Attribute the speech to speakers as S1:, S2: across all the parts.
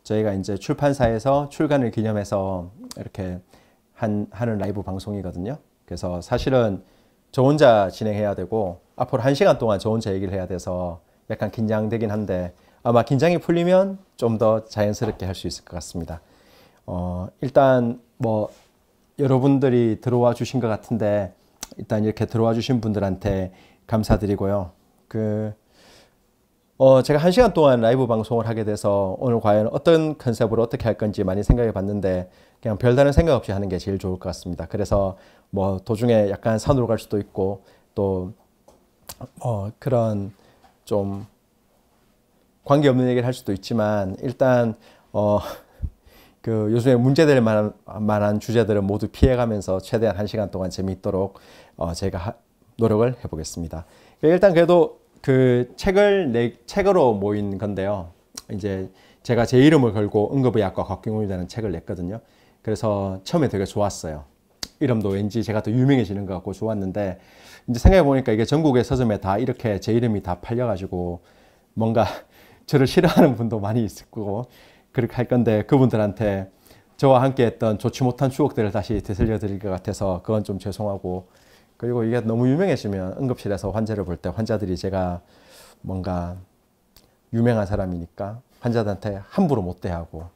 S1: 저희가 이제 출판사에서 출간을 기념해서 이렇게 하는 라이브 방송이거든요. 그래서 사실은 저 혼자 진행해야 되고 앞으로 1시간 동안 저 혼자 얘기를 해야 돼서 약간 긴장되긴 한데 아마 긴장이 풀리면 좀 더 자연스럽게 할 수 있을 것 같습니다. 일단 뭐 여러분들이 들어와 주신 것 같은데 일단 이렇게 들어와 주신 분들한테 감사드리고요. 제가 1시간 동안 라이브 방송을 하게 돼서 오늘 과연 어떤 컨셉으로 어떻게 할 건지 많이 생각해 봤는데 그냥 별다른 생각 없이 하는 게 제일 좋을 것 같습니다. 그래서 뭐 도중에 약간 산으로 갈 수도 있고 또 그런 좀 관계없는 얘기를 할 수도 있지만 일단 요즘에 문제될 만한 주제들은 모두 피해가면서 최대한 1시간 동안 재미있도록 제가 노력을 해보겠습니다. 일단 그래도 그 책으로 모인 건데요. 이제 제가 제 이름을 걸고 응급의학과 곽경훈이라는 책을 냈거든요. 그래서 처음에 되게 좋았어요. 이름도 왠지 제가 더 유명해지는 것 같고 좋았는데 이제 생각해 보니까 이게 전국의 서점에 다 이렇게 제 이름이 다 팔려가지고 뭔가 저를 싫어하는 분도 많이 있을 거고 그렇게 할 건데 그분들한테 저와 함께 했던 좋지 못한 추억들을 다시 되살려 드릴 것 같아서 그건 좀 죄송하고 그리고 이게 너무 유명해지면 응급실에서 환자를 볼 때 환자들이 제가 뭔가 유명한 사람이니까 환자들한테 함부로 못 대하고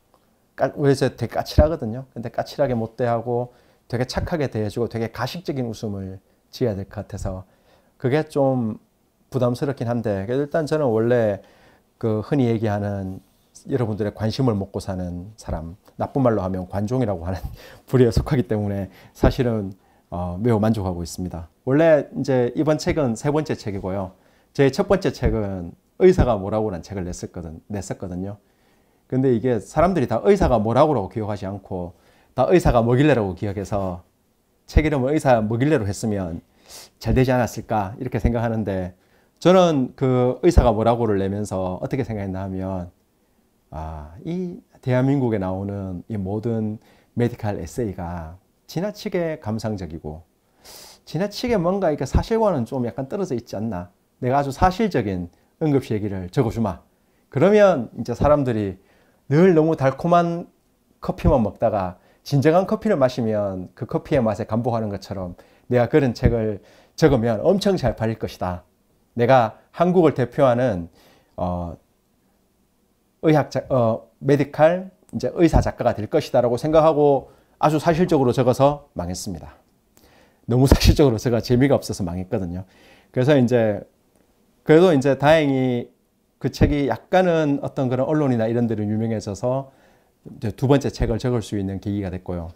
S1: 그래서 되게 까칠하거든요. 근데 까칠하게 못 대하고 되게 착하게 대해주고 되게 가식적인 웃음을 지어야 될 것 같아서 그게 좀 부담스럽긴 한데 일단 저는 원래 그 흔히 얘기하는 여러분들의 관심을 먹고 사는 사람, 나쁜 말로 하면 관종이라고 하는 부류에 속하기 때문에 사실은 매우 만족하고 있습니다. 원래 이제 이번 책은 3번째 책이고요. 제 첫 번째 책은 의사가 뭐라고라는 책을 냈었거든요. 근데 이게 사람들이 다 의사가 뭐라고라고 기억하지 않고 다 의사가 뭐길래라고 기억해서 책 이름을 의사 뭐길래로 했으면 잘 되지 않았을까 이렇게 생각하는데 저는 그 의사가 뭐라고를 내면서 어떻게 생각했나 하면 이 대한민국에 나오는 이 모든 메디컬 에세이가 지나치게 감상적이고 지나치게 뭔가 이게 사실과는 좀 약간 떨어져 있지 않나. 내가 아주 사실적인 응급실 얘기를 적어주마. 그러면 이제 사람들이 늘 너무 달콤한 커피만 먹다가 진정한 커피를 마시면 그 커피의 맛에 감복하는 것처럼 내가 그런 책을 적으면 엄청 잘 팔릴 것이다. 내가 한국을 대표하는 메디컬 이제 의사 작가가 될 것이다라고 생각하고 아주 사실적으로 적어서 망했습니다. 너무 사실적으로 제가 재미가 없어서 망했거든요. 그래서 이제 그래도 이제 다행히 그 책이 약간은 어떤 그런 언론이나 이런 데로 유명해져서 이제 2번째 책을 적을 수 있는 계기가 됐고요.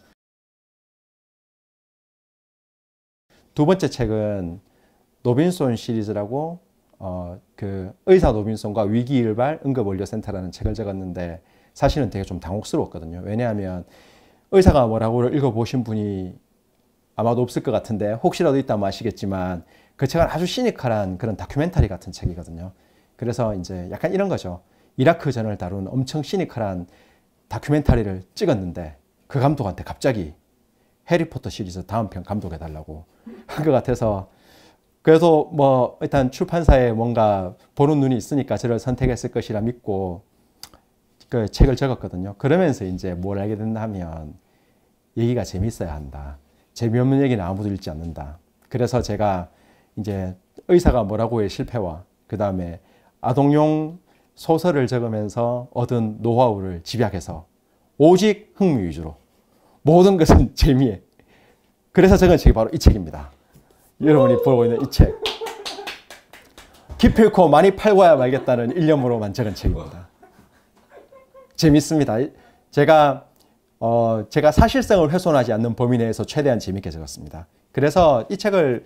S1: 2번째 책은 노빈손 시리즈라고 그 의사 노빈손과 위기일발 응급원료센터라는 책을 적었는데 사실은 되게 좀 당혹스러웠거든요. 왜냐하면 의사가 뭐라고를 읽어보신 분이 아마도 없을 것 같은데 혹시라도 있다면 아시겠지만 그 책은 아주 시니컬한 그런 다큐멘터리 같은 책이거든요. 그래서 이제 약간 이런 거죠. 이라크 전을 다룬 엄청 시니컬한 다큐멘터리를 찍었는데 그 감독한테 갑자기 해리포터 시리즈 다음 편 감독해달라고 한 것 같아서 그래서 뭐 일단 출판사에 뭔가 보는 눈이 있으니까 저를 선택했을 것이라 믿고 그 책을 적었거든요. 그러면서 이제 뭘 알게 됐나 하면 얘기가 재밌어야 한다. 재미없는 얘기는 아무도 읽지 않는다. 그래서 제가 이제 의사가 뭐라고의 실패와 그 다음에 아동용 소설을 적으면서 얻은 노하우를 집약해서 오직 흥미 위주로 모든 것은 재미에 그래서 적은 책이 바로 이 책입니다. 여러분이 보고 있는 이 책. 기필코 많이 팔고야 말겠다는 일념으로만 적은 책입니다. 재밌습니다. 제가 사실성을 훼손하지 않는 범위 내에서 최대한 재밌게 적었습니다. 그래서 이 책을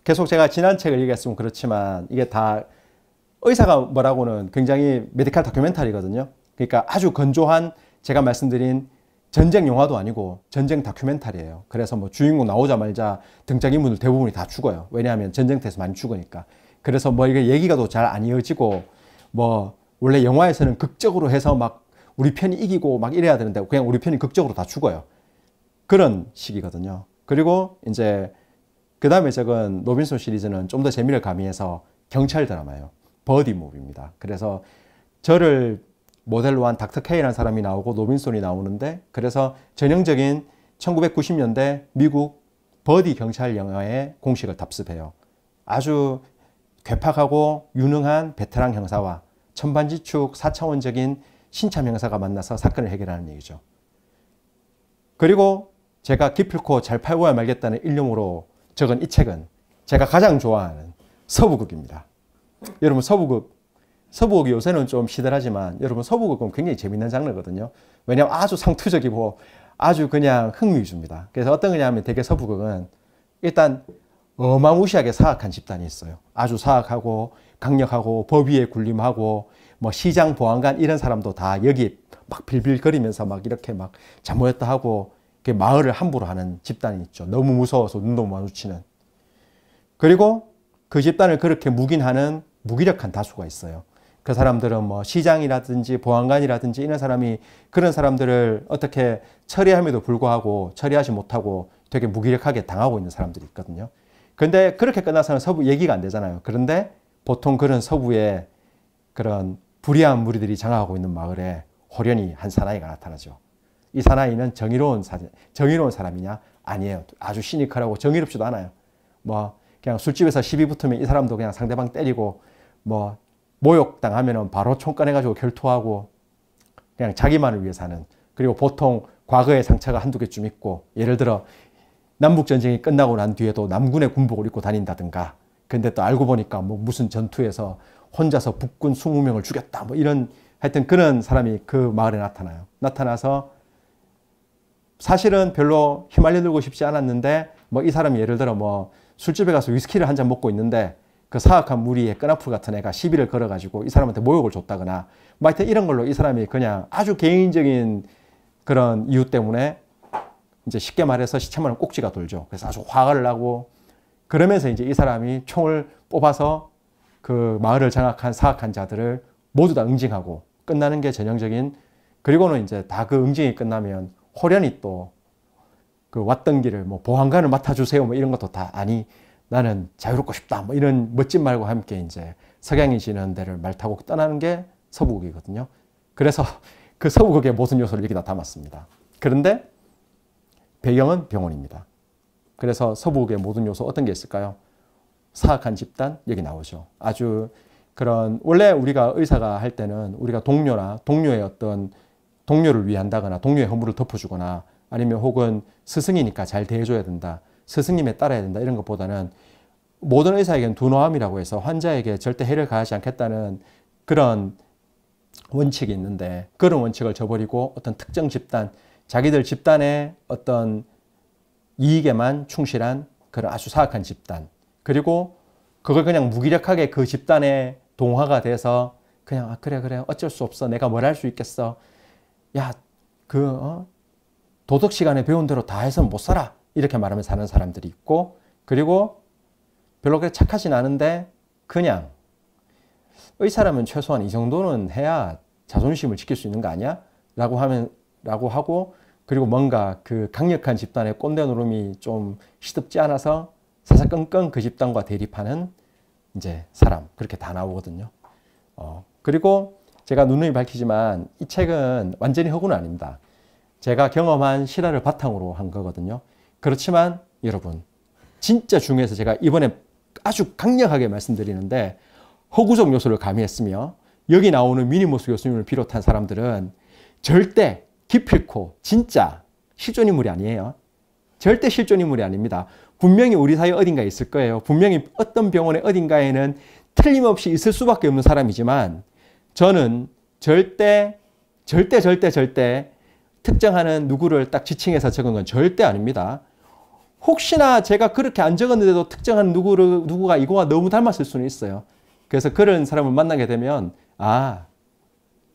S1: 계속 제가 지난 책을 얘기했으면 그렇지만 이게 다 의사가 뭐라고는 굉장히 메디컬 다큐멘터리거든요. 그러니까 아주 건조한 제가 말씀드린 전쟁 영화도 아니고 전쟁 다큐멘터리예요. 그래서 뭐 주인공 나오자마자 등장인물들 대부분이 다 죽어요. 왜냐하면 전쟁터에서 많이 죽으니까. 그래서 뭐 이게 얘기가 더 잘 안 이어지고 뭐 원래 영화에서는 극적으로 해서 막 우리 편이 이기고 막 이래야 되는데 그냥 우리 편이 극적으로 다 죽어요. 그런 식이거든요. 그리고 이제 그 다음에 적은 노빈손 시리즈는 좀 더 재미를 가미해서 경찰 드라마예요. 버디 무비입니다. 그래서 저를 모델로 한 닥터 K라는 사람이 나오고 로빈손이 나오는데, 그래서 전형적인 1990년대 미국 버디 경찰 영화의 공식을 답습해요. 아주 괴팍하고 유능한 베테랑 형사와 천반지축 4차원적인 신참 형사가 만나서 사건을 해결하는 얘기죠. 그리고 제가 기필코 잘 팔고야 말겠다는 일념으로 적은 이 책은 제가 가장 좋아하는 서부극입니다. 여러분, 서부극이 요새는 좀 시들하지만 여러분, 서부극은 굉장히 재밌는 장르거든요. 왜냐하면 아주 상투적이고 아주 그냥 흥미줍니다. 그래서 어떤 거냐면 되게 서부극은 일단 어마무시하게 사악한 집단이 있어요. 아주 사악하고 강력하고 법 위에 군림하고 뭐 시장 보안관 이런 사람도 다 여기 막 빌빌거리면서 막 이렇게 막 잠모였다 하고 마을을 함부로 하는 집단이 있죠. 너무 무서워서 눈도 마주치는. 그리고 그 집단을 그렇게 묵인하는 무기력한 다수가 있어요. 그 사람들은 뭐 시장이라든지 보안관이라든지 이런 사람이 그런 사람들을 어떻게 처리함에도 불구하고 처리하지 못하고 되게 무기력하게 당하고 있는 사람들이 있거든요. 그런데 그렇게 끝나서는 서부 얘기가 안 되잖아요. 그런데 보통 그런 서부의 그런 불의한 무리들이 장악하고 있는 마을에 호련히 한 사나이가 나타나죠. 이 사나이는 정의로운 사람이냐? 아니에요. 아주 시니컬하고 정의롭지도 않아요. 뭐 그냥 술집에서 시비 붙으면 이 사람도 그냥 상대방 때리고 뭐 모욕당하면은 바로 총 꺼내가지고 결투하고 그냥 자기만을 위해 사는. 그리고 보통 과거의 상처가 한두 개쯤 있고, 예를 들어 남북전쟁이 끝나고 난 뒤에도 남군의 군복을 입고 다닌다든가, 근데 또 알고 보니까 뭐 무슨 전투에서 혼자서 북군 20명을 죽였다 뭐 이런, 하여튼 그런 사람이 그 마을에 나타나요. 나타나서 사실은 별로 휘말려들고 싶지 않았는데 뭐 이 사람이 예를 들어 뭐 술집에 가서 위스키를 한 잔 먹고 있는데 그 사악한 무리의 끈아풀 같은 애가 시비를 걸어가지고 이 사람한테 모욕을 줬다거나 뭐 하여튼 이런 걸로 이 사람이 그냥 아주 개인적인 그런 이유 때문에 이제 쉽게 말해서 시체만은 꼭지가 돌죠. 그래서 아주 화가 나고 그러면서 이제 이 사람이 총을 뽑아서 그 마을을 장악한 사악한 자들을 모두 다 응징하고 끝나는 게 전형적인. 그리고는 이제 다 그 응징이 끝나면 호련히 또 그 왔던 길을 뭐 보안관을 맡아주세요 뭐 이런 것도 다 아니 나는 자유롭고 싶다 뭐 이런 멋진 말과 함께 이제 석양이 지는 데를 말 타고 떠나는 게 서부극이거든요. 그래서 그 서부극의 모든 요소를 여기다 담았습니다. 그런데 배경은 병원입니다. 그래서 서부극의 모든 요소 어떤 게 있을까요? 사악한 집단 여기 나오죠. 아주 그런, 원래 우리가 의사가 할 때는 우리가 동료의 어떤 동료를 위한다거나 동료의 허물을 덮어주거나 아니면 혹은 스승이니까 잘 대해줘야 된다, 스승님에 따라야 된다 이런 것보다는 모든 의사에게는 둔호함이라고 해서 환자에게 절대 해를 가하지 않겠다는 그런 원칙이 있는데, 그런 원칙을 저버리고 어떤 특정 집단, 자기들 집단의 어떤 이익에만 충실한 그런 아주 사악한 집단, 그리고 그걸 그냥 무기력하게 그 집단에 동화가 돼서 그냥 그래 어쩔 수 없어 내가 뭘 할 수 있겠어, 야 도덕 시간에 배운 대로 다 해서 못 살아 이렇게 말하며 사는 사람들이 있고, 그리고 별로 그렇게 착하진 않은데 그냥 의사라면 최소한 이 정도는 해야 자존심을 지킬 수 있는 거 아니야? 라고 하고, 그리고 뭔가 그 강력한 집단의 꼰대 노름이 좀 시덥지 않아서 사사건건 그 집단과 대립하는 이제 사람, 그렇게 다 나오거든요. 그리고 제가 누누이 밝히지만 이 책은 완전히 허구는 아닙니다. 제가 경험한 실화를 바탕으로 한 거거든요. 그렇지만 여러분, 진짜 중요해서 제가 이번에 아주 강력하게 말씀드리는데, 허구적 요소를 가미했으며 여기 나오는 미니모스 교수님을 비롯한 사람들은 절대 기필코 진짜 실존 인물이 아니에요. 절대 실존 인물이 아닙니다. 분명히 우리 사회 어딘가에 있을 거예요. 분명히 어떤 병원의 어딘가에는 틀림없이 있을 수밖에 없는 사람이지만, 저는 절대 특정하는 누구를 딱 지칭해서 적은 건 절대 아닙니다. 혹시나 제가 그렇게 안 적었는데도 특정한 누구가 이거와 너무 닮았을 수는 있어요. 그래서 그런 사람을 만나게 되면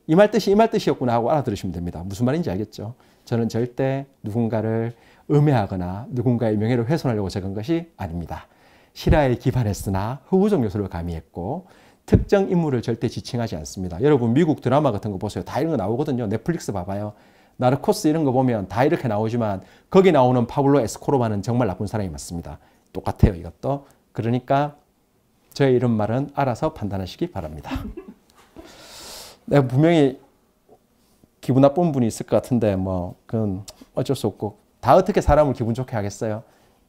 S1: 이 말 뜻이었구나 하고 알아들으시면 됩니다. 무슨 말인지 알겠죠? 저는 절대 누군가를 음해하거나 누군가의 명예를 훼손하려고 적은 것이 아닙니다. 실화에 기반했으나 허구적 요소를 가미했고 특정 인물을 절대 지칭하지 않습니다. 여러분 미국 드라마 같은 거 보세요. 다 이런 거 나오거든요. 넷플릭스 봐봐요. 나르코스 이런 거 보면 다 이렇게 나오지만 거기 나오는 파블로 에스코로바는 정말 나쁜 사람이 맞습니다. 똑같아요, 이것도. 그러니까 저의 이런 말은 알아서 판단하시기 바랍니다. 내가 분명히 기분 나쁜 분이 있을 것 같은데 뭐 그건 어쩔 수 없고 다 어떻게 사람을 기분 좋게 하겠어요?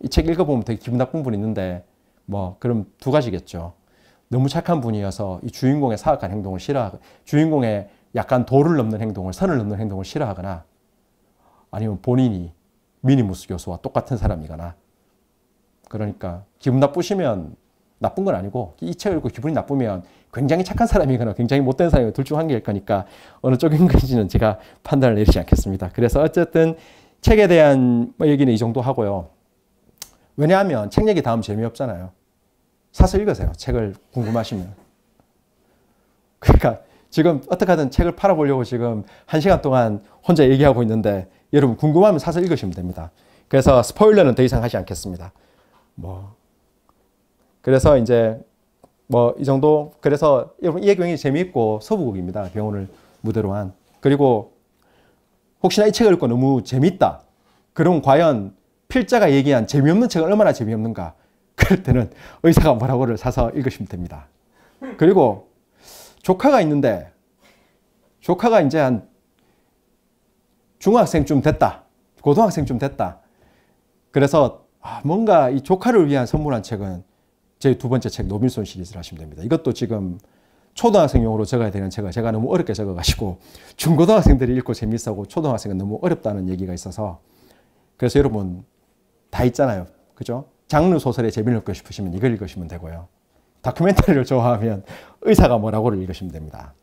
S1: 이 책 읽어보면 되게 기분 나쁜 분이 있는데 뭐 그럼 두 가지겠죠. 너무 착한 분이어서 이 주인공의 사악한 행동을 싫어하고 주인공의 약간 도를 넘는 행동을 선을 넘는 행동을 싫어하거나 아니면 본인이 미니무스 교수와 똑같은 사람이거나 그러니까 기분 나쁘시면 나쁜 건 아니고 이 책을 읽고 기분이 나쁘면 굉장히 착한 사람이거나 굉장히 못된 사람이거나 둘 중 한 개일 거니까 어느 쪽인 건지는 제가 판단을 내리지 않겠습니다. 그래서 어쨌든 책에 대한 얘기는 이 정도 하고요. 왜냐하면 책 얘기 다음 재미없잖아요. 사서 읽으세요. 책을 궁금하시면. 그러니까 지금 어떻게 하든 책을 팔아보려고 지금 1시간 동안 혼자 얘기하고 있는데 여러분 궁금하면 사서 읽으시면 됩니다. 그래서 스포일러는 더 이상 하지 않겠습니다. 그래서 이제 이 정도 그래서 여러분 이 얘기 굉장히 재미있고 서부극입니다. 병원을 무대로 한. 그리고 혹시나 이 책을 읽고 너무 재밌다. 그럼 과연 필자가 얘기한 재미없는 책은 얼마나 재미없는가. 그럴 때는 의사가 뭐라고를 사서 읽으시면 됩니다. 그리고 조카가 있는데 조카가 이제 한 중학생쯤 됐다. 고등학생쯤 됐다. 그래서 뭔가 이 조카를 위한 선물한 책은 제 두 번째 책 노빈손 시리즈를 하시면 됩니다. 이것도 지금 초등학생용으로 적어야 되는 책을 제가 너무 어렵게 적어가지고 중고등학생들이 읽고 재밌어하고 초등학생은 너무 어렵다는 얘기가 있어서 그래서 여러분 다 있잖아요. 그죠? 장르 소설의 재미를 읽고 싶으시면 이걸 읽으시면 되고요. 다큐멘터리를 좋아하면 의사가 뭐라고를 읽으시면 됩니다.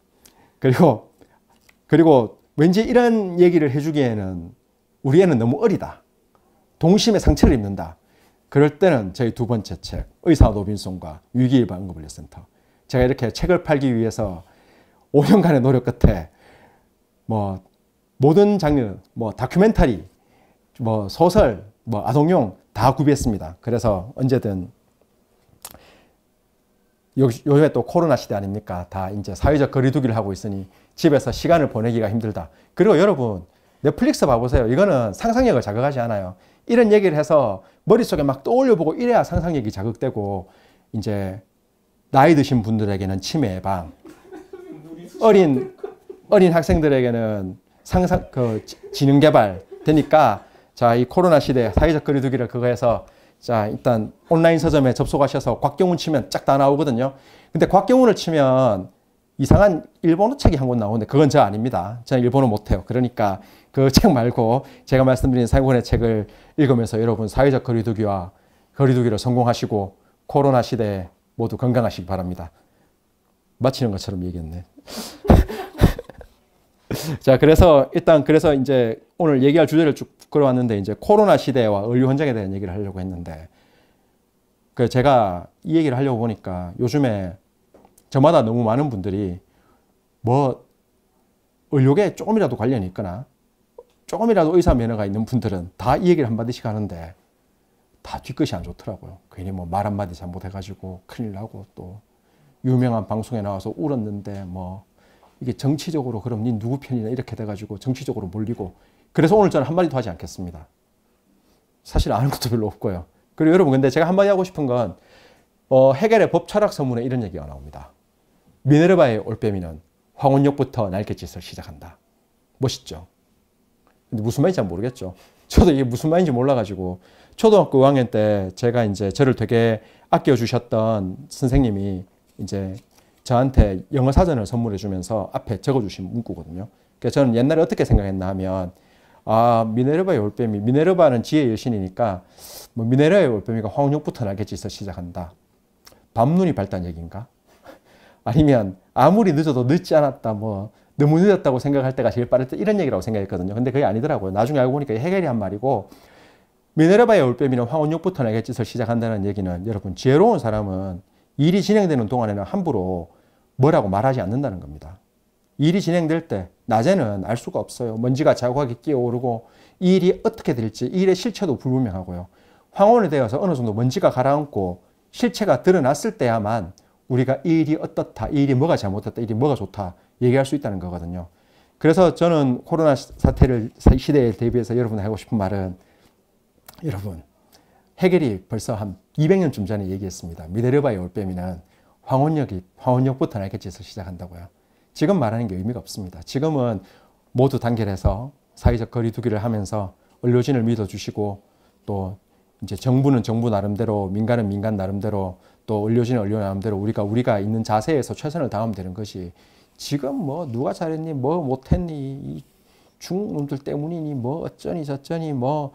S1: 그리고 왠지 이런 얘기를 해주기에는 우리 애는 너무 어리다. 동심의 상처를 입는다. 그럴 때는 저희 두 번째 책 의사 노빈손과 위기일반응급의료센터 제가 이렇게 책을 팔기 위해서 5년간의 노력 끝에 모든 장르 다큐멘터리 소설 아동용 다 구비했습니다. 그래서 언제든 요즘에 또 코로나 시대 아닙니까? 다 이제 사회적 거리두기를 하고 있으니 집에서 시간을 보내기가 힘들다. 그리고 여러분 넷플릭스 봐보세요. 이거는 상상력을 자극하지 않아요. 이런 얘기를 해서 머릿속에 막 떠올려보고 이래야 상상력이 자극되고 이제 나이 드신 분들에게는 치매 예방, 어린 학생들에게는 지능 개발 되니까 자, 이 코로나 시대에 사회적 거리두기를 그거 해서 자, 일단 온라인 서점에 접속하셔서 곽경훈 치면 쫙 다 나오거든요. 근데 곽경훈을 치면 이상한 일본어 책이 한 권 나오는데 그건 저 아닙니다. 저는 일본어 못해요. 그러니까 그 책 말고 제가 말씀드린 3권의 책을 읽으면서 여러분 사회적 거리두기를 성공하시고 코로나 시대에 모두 건강하시기 바랍니다. 마치는 것처럼 얘기했네. 자, 그래서 이제 오늘 얘기할 주제를 쭉 끌어왔는데 이제 코로나 시대와 의료 현장에 대한 얘기를 하려고 했는데 제가 이 얘기를 하려고 보니까 요즘에 저마다 너무 많은 분들이 의료계에 조금이라도 관련이 있거나 조금이라도 의사 면허가 있는 분들은 다 이 얘기를 한마디씩 하는데 다 뒤끝이 안 좋더라고요. 괜히 말 한마디 잘못해가지고 큰일 나고 또 유명한 방송에 나와서 울었는데 이게 정치적으로 그럼 니 누구 편이냐 이렇게 돼가지고 정치적으로 몰리고 그래서 오늘 저는 한마디도 하지 않겠습니다. 사실 아는 것도 별로 없고요. 그리고 여러분 근데 제가 한마디 하고 싶은 건 해겔의 법 철학 서문에 이런 얘기가 나옵니다. 미네르바의 올빼미는 황혼역부터 날갯짓을 시작한다. 멋있죠? 근데 무슨 말인지 잘 모르겠죠. 저도 이게 무슨 말인지 몰라가지고 초등학교 5학년 때 제가 이제 저를 되게 아껴주셨던 선생님이 이제 저한테 영어 사전을 선물해 주면서 앞에 적어주신 문구거든요. 그래서 저는 옛날에 어떻게 생각했나 하면 미네르바의 올빼미, 미네르바는 지혜의 여신이니까 미네르바의 올빼미가 황혼역부터 날갯짓을 시작한다. 밤눈이 밝다는 얘기인가? 아니면 아무리 늦어도 늦지 않았다 너무 늦었다고 생각할 때가 제일 빠를 때 이런 얘기라고 생각했거든요. 근데 그게 아니더라고요. 나중에 알고 보니까 해겔이 한 말이고 미네르바의 올빼미는 황혼역부터 날갯짓을 시작한다는 얘기는 여러분 지혜로운 사람은 일이 진행되는 동안에는 함부로 뭐라고 말하지 않는다는 겁니다. 일이 진행될 때 낮에는 알 수가 없어요. 먼지가 자국하게 끼어오르고 이 일이 어떻게 될지 이 일의 실체도 불분명하고요. 황혼이 되어서 어느 정도 먼지가 가라앉고 실체가 드러났을 때야만 우리가 이 일이 어떻다, 이 일이 뭐가 잘못됐다, 이 일이 뭐가 좋다 얘기할 수 있다는 거거든요. 그래서 저는 코로나 시대에 대비해서 여러분이 하고 싶은 말은 여러분 해겔이 벌써 한 200년쯤 전에 얘기했습니다. 미네르바의 올빼미는 황혼역부터 날갯짓을 시작한다고요. 지금 말하는 게 의미가 없습니다. 지금은 모두 단결해서 사회적 거리 두기를 하면서 의료진을 믿어주시고 또 이제 정부는 정부 나름대로 민간은 민간 나름대로 또 의료진은 의료 나름대로 우리가 있는 자세에서 최선을 다하면 되는 것이 지금 뭐 누가 잘했니 뭐 못했니 이 중국놈들 때문이니 뭐 어쩌니 저쩌니 뭐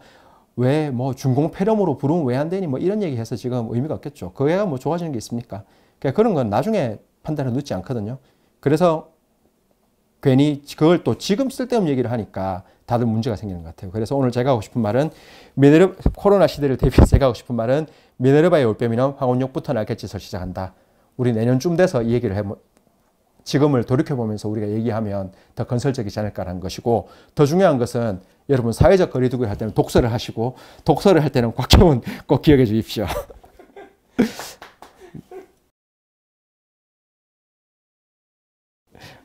S1: 왜 뭐 준공 폐렴으로 부르면 왜 안 되니 뭐 이런 얘기해서 지금 의미가 없겠죠. 그게가 뭐 좋아지는 게 있습니까? 그러니까 그런 건 나중에 판단을 늦지 않거든요. 그래서 괜히 그걸 또 지금 쓸데없는 얘기를 하니까 다들 문제가 생기는 것 같아요. 그래서 오늘 제가 하고 싶은 말은 코로나 시대를 대비해서 제가 하고 싶은 말은 미네르바의 올빼미는 황혼역부터 날갯짓을 시작한다. 우리 내년쯤 돼서 이 얘기를 지금을 돌이켜보면서 우리가 얘기하면 더 건설적이지 않을까라는 것이고 더 중요한 것은 여러분 사회적 거리두기를 할 때는 독서를 하시고 독서를 할 때는 곽경은 꼭 기억해 주십시오.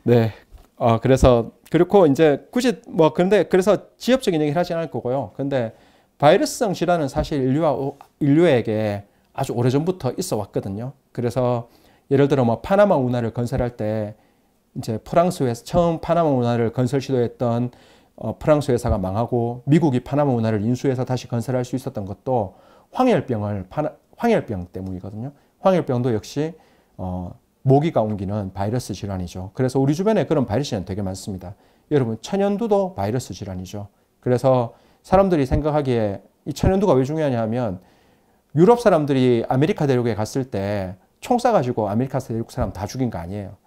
S1: 네. 그래서 그렇고 이제 굳이 뭐 그런데 그래서 지엽적인 얘기를 하지 않을 거고요. 근데 바이러스성 질환은 사실 인류에게 아주 오래전부터 있어 왔거든요. 그래서 예를 들어 뭐 파나마 운하를 건설할 때 이제 프랑스에서 처음 파나마 운하를 건설 시도했던 프랑스 회사가 망하고 미국이 파나마 운하를 인수해서 다시 건설할 수 있었던 것도 황열병 때문이거든요. 황열병도 역시 모기가 옮기는 바이러스 질환이죠. 그래서 우리 주변에 그런 바이러스 질환 되게 많습니다. 여러분 천연두도 바이러스 질환이죠. 그래서 사람들이 생각하기에 이 천연두가 왜 중요하냐 하면 유럽 사람들이 아메리카 대륙에 갔을 때 총 쏴가지고 아메리카 대륙 사람 다 죽인 거 아니에요.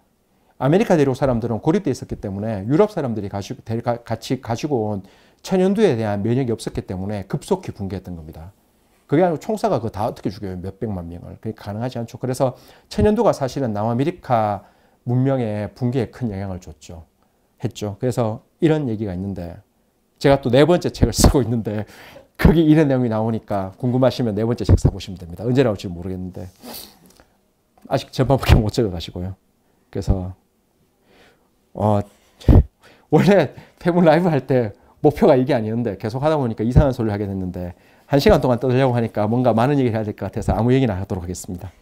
S1: 아메리카 대륙 사람들은 고립돼 있었기 때문에 유럽 사람들이 같이 가지고 온 천연두에 대한 면역이 없었기 때문에 급속히 붕괴했던 겁니다. 그게 아니고 총사가 그거 다 어떻게 죽여요? 몇백만 명을. 그게 가능하지 않죠. 그래서 천연두가 사실은 남아메리카 문명의 붕괴에 큰 영향을 했죠. 그래서 이런 얘기가 있는데 제가 또 네 번째 책을 쓰고 있는데 거기 이런 내용이 나오니까 궁금하시면 네 번째 책 사보시면 됩니다. 언제 나올지 모르겠는데 아직 전반밖에 못 적어가시고요. 그래서 원래 페북 라이브 할 때 목표가 이게 아니었는데 계속 하다 보니까 이상한 소리를 하게 됐는데 1시간 동안 떠들려고 하니까 뭔가 많은 얘기를 해야 될 것 같아서 아무 얘기나 하도록 하겠습니다.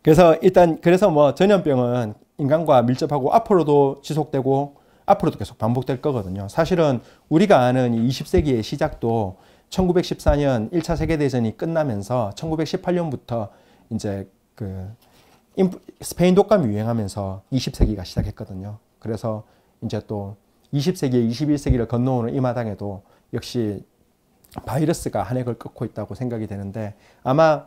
S1: 그래서 그래서 뭐 전염병은 인간과 밀접하고 앞으로도 지속되고 앞으로도 계속 반복될 거거든요. 사실은 우리가 아는 20세기의 시작도 1914년 1차 세계대전이 끝나면서 1918년부터 이제 스페인 독감이 유행하면서 20세기가 시작했거든요. 그래서 이제 또 20세기, 21세기를 건너오는 이 마당에도 역시 바이러스가 한 획을 긋고 있다고 생각이 되는데 아마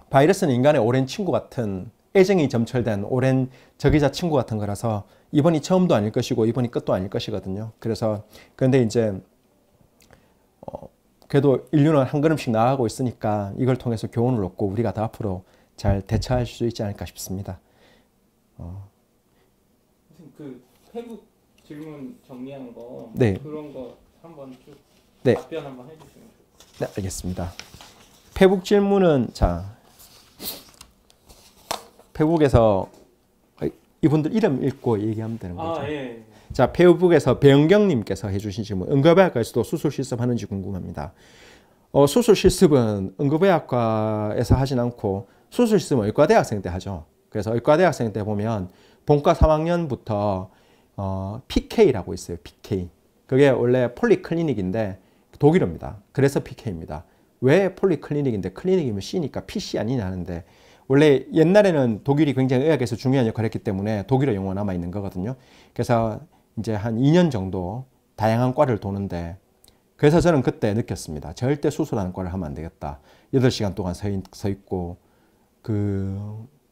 S1: 바이러스는 인간의 오랜 친구 같은 애정이 점철된 오랜 적이자 친구 같은 거라서 이번이 처음도 아닐 것이고 이번이 끝도 아닐 것이거든요. 그런데 이제 그래도 인류는 한 걸음씩 나아가고 있으니까 이걸 통해서 교훈을 얻고 우리가 더 앞으로 잘 대처할 수 있지 않을까 싶습니다.
S2: 그 페북 질문 정리한 거
S1: 네.
S2: 그런 거 한번 쭉
S1: 네.
S2: 답변 한번 해주시면 좋겠습니다.
S1: 네, 알겠습니다. 페북 질문은 페북에서 이분들 이름 읽고 얘기하면 되는 거죠.
S2: 예.
S1: 자, 페북에서 배영경님께서 해주신 질문. 응급의학과에서도 수술 실습하는지 궁금합니다. 수술 실습은 응급의학과에서 하진 않고 수술 실습은 의과대학생 때 하죠. 그래서 의과대학생 때 보면 본과 3학년부터 PK라고 있어요. PK. 그게 원래 폴리클리닉인데 독일어입니다. 그래서 PK입니다. 왜 폴리클리닉인데 클리닉이면 C니까 PC 아니냐 하는데 원래 옛날에는 독일이 굉장히 의학에서 중요한 역할을 했기 때문에 독일어 용어가 남아있는 거거든요. 그래서 이제 한 2년 정도 다양한 과를 도는데 그래서 저는 그때 느꼈습니다. 절대 수술하는 과를 하면 안 되겠다. 8시간 동안 서 있고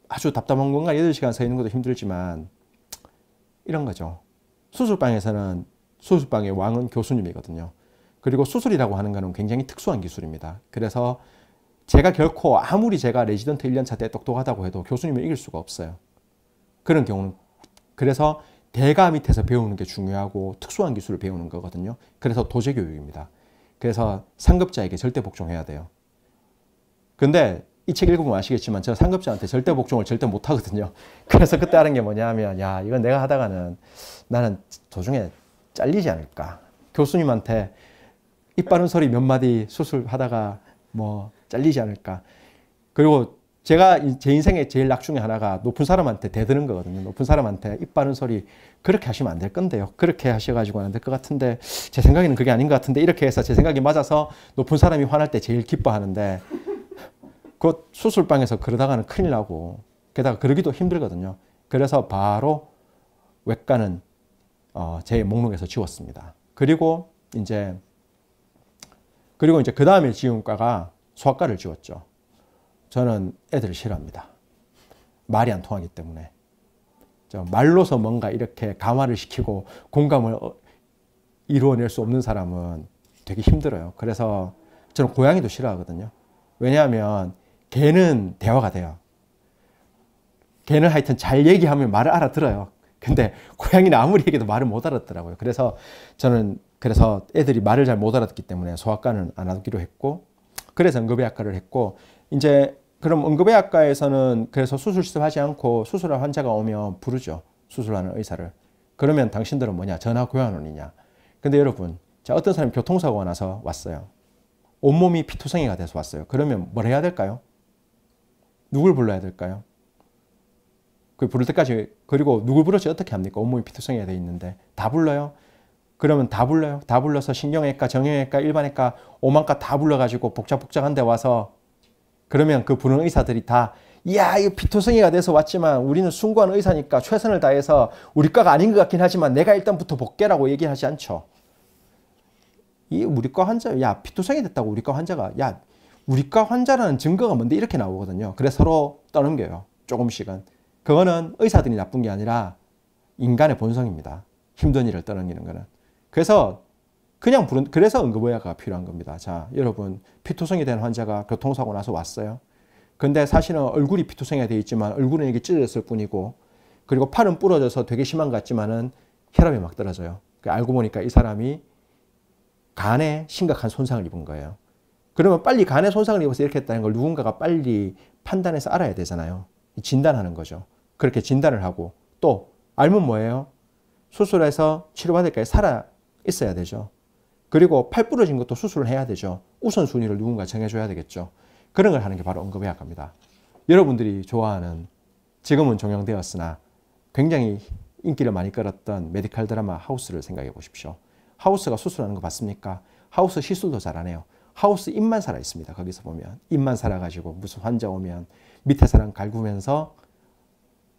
S1: 아주 답답한 건가 8시간 서 있는 것도 힘들지만 이런 거죠. 수술방에서는 수술방의 왕은 교수님이거든요. 그리고 수술이라고 하는 거는 굉장히 특수한 기술입니다. 그래서 제가 결코 아무리 제가 레지던트 1년차 때 똑똑하다고 해도 교수님을 이길 수가 없어요. 그런 경우는 그래서 대가 밑에서 배우는 게 중요하고 특수한 기술을 배우는 거거든요. 그래서 도제교육입니다. 그래서 상급자에게 절대 복종해야 돼요. 근데 이 책 읽으면 아시겠지만 저 상급자한테 절대 복종을 절대 못 하거든요. 그래서 그때 하는 게 뭐냐 하면 야 이건 내가 하다가는 나는 도중에 잘리지 않을까. 교수님한테 입 바른 소리 몇 마디 수술하다가 뭐 잘리지 않을까. 그리고 제가 제 인생의 제일 낙 중에 하나가 높은 사람한테 대드는 거거든요. 높은 사람한테 입 바른 소리 그렇게 하시면 안 될 건데요. 그렇게 하셔가지고는 안 될 것 같은데 제 생각에는 그게 아닌 것 같은데 이렇게 해서 제 생각이 맞아서 높은 사람이 화날 때 제일 기뻐하는데 그 수술방에서 그러다가는 큰일 나고 게다가 그러기도 힘들거든요. 그래서 바로 외과는 제 목록에서 지웠습니다. 그리고 이제 그 다음에 지운 과가 소아과를 지웠죠. 저는 애들을 싫어합니다. 말이 안 통하기 때문에. 말로서 뭔가 이렇게 감화를 시키고 공감을 이루어낼 수 없는 사람은 되게 힘들어요. 그래서 저는 고양이도 싫어하거든요. 왜냐하면 개는 대화가 돼요. 개는 하여튼 잘 얘기하면 말을 알아들어요. 근데 고양이는 아무리 얘기해도 말을 못 알아듣더라고요. 그래서 저는 애들이 말을 잘 못 알아듣기 때문에 소아과는 안 하기로 했고, 그래서 응급의학과를 했고, 이제 그럼 응급의학과에서는 그래서 수술 시술하지 않고 수술할 환자가 오면 부르죠. 수술하는 의사를. 그러면 당신들은 뭐냐? 전화교환원이냐? 근데 여러분, 자, 어떤 사람이 교통사고가 나서 왔어요. 온몸이 피투성이가 돼서 왔어요. 그러면 뭘 해야 될까요? 누굴 불러야 될까요? 그 부를 때까지, 그리고 누굴 부르지 어떻게 합니까? 온몸이 피투성이가 돼 있는데. 다 불러요? 그러면 다 불러요? 다 불러서 신경외과, 정형외과, 일반외과, 오만과 다 불러가지고 복잡복잡한 데 와서 그러면 그 부르는 의사들이 다 이야 이거 피투성이가 돼서 왔지만 우리는 숭고한 의사니까 최선을 다해서 우리 과가 아닌 것 같긴 하지만 내가 일단부터 볼게라고 얘기하지 않죠. 이 우리과 환자 야 피투성이 됐다고 우리과 환자가 야 우리과 환자라는 증거가 뭔데 이렇게 나오거든요. 그래서 서로 떠넘겨요. 조금씩은. 그거는 의사들이 나쁜 게 아니라 인간의 본성입니다. 힘든 일을 떠넘기는 거는. 그래서 그래서 응급의학과가 필요한 겁니다. 자, 여러분, 피투성이 된 환자가 교통사고 나서 왔어요. 근데 사실은 얼굴이 피투성이가 되어 있지만 얼굴은 이게 찢어졌을 뿐이고, 그리고 팔은 부러져서 되게 심한 것 같지만은 혈압이 막 떨어져요. 알고 보니까 이 사람이 간에 심각한 손상을 입은 거예요. 그러면 빨리 간에 손상을 입어서 이렇게 했다는 걸 누군가가 빨리 판단해서 알아야 되잖아요. 진단하는 거죠. 그렇게 진단을 하고, 또 알면 뭐예요? 수술해서 치료받을 때까지 살아 있어야 되죠. 그리고 팔 부러진 것도 수술을 해야 되죠. 우선순위를 누군가 정해줘야 되겠죠. 그런 걸 하는 게 바로 응급의학과입니다. 여러분들이 좋아하는, 지금은 종영되었으나 굉장히 인기를 많이 끌었던 메디칼 드라마 하우스를 생각해 보십시오. 하우스가 수술하는 거 봤습니까? 하우스 시술도 잘 안 해요. 하우스 입만 살아 있습니다. 거기서 보면 입만 살아가지고 무슨 환자 오면 밑에 사람 갈구면서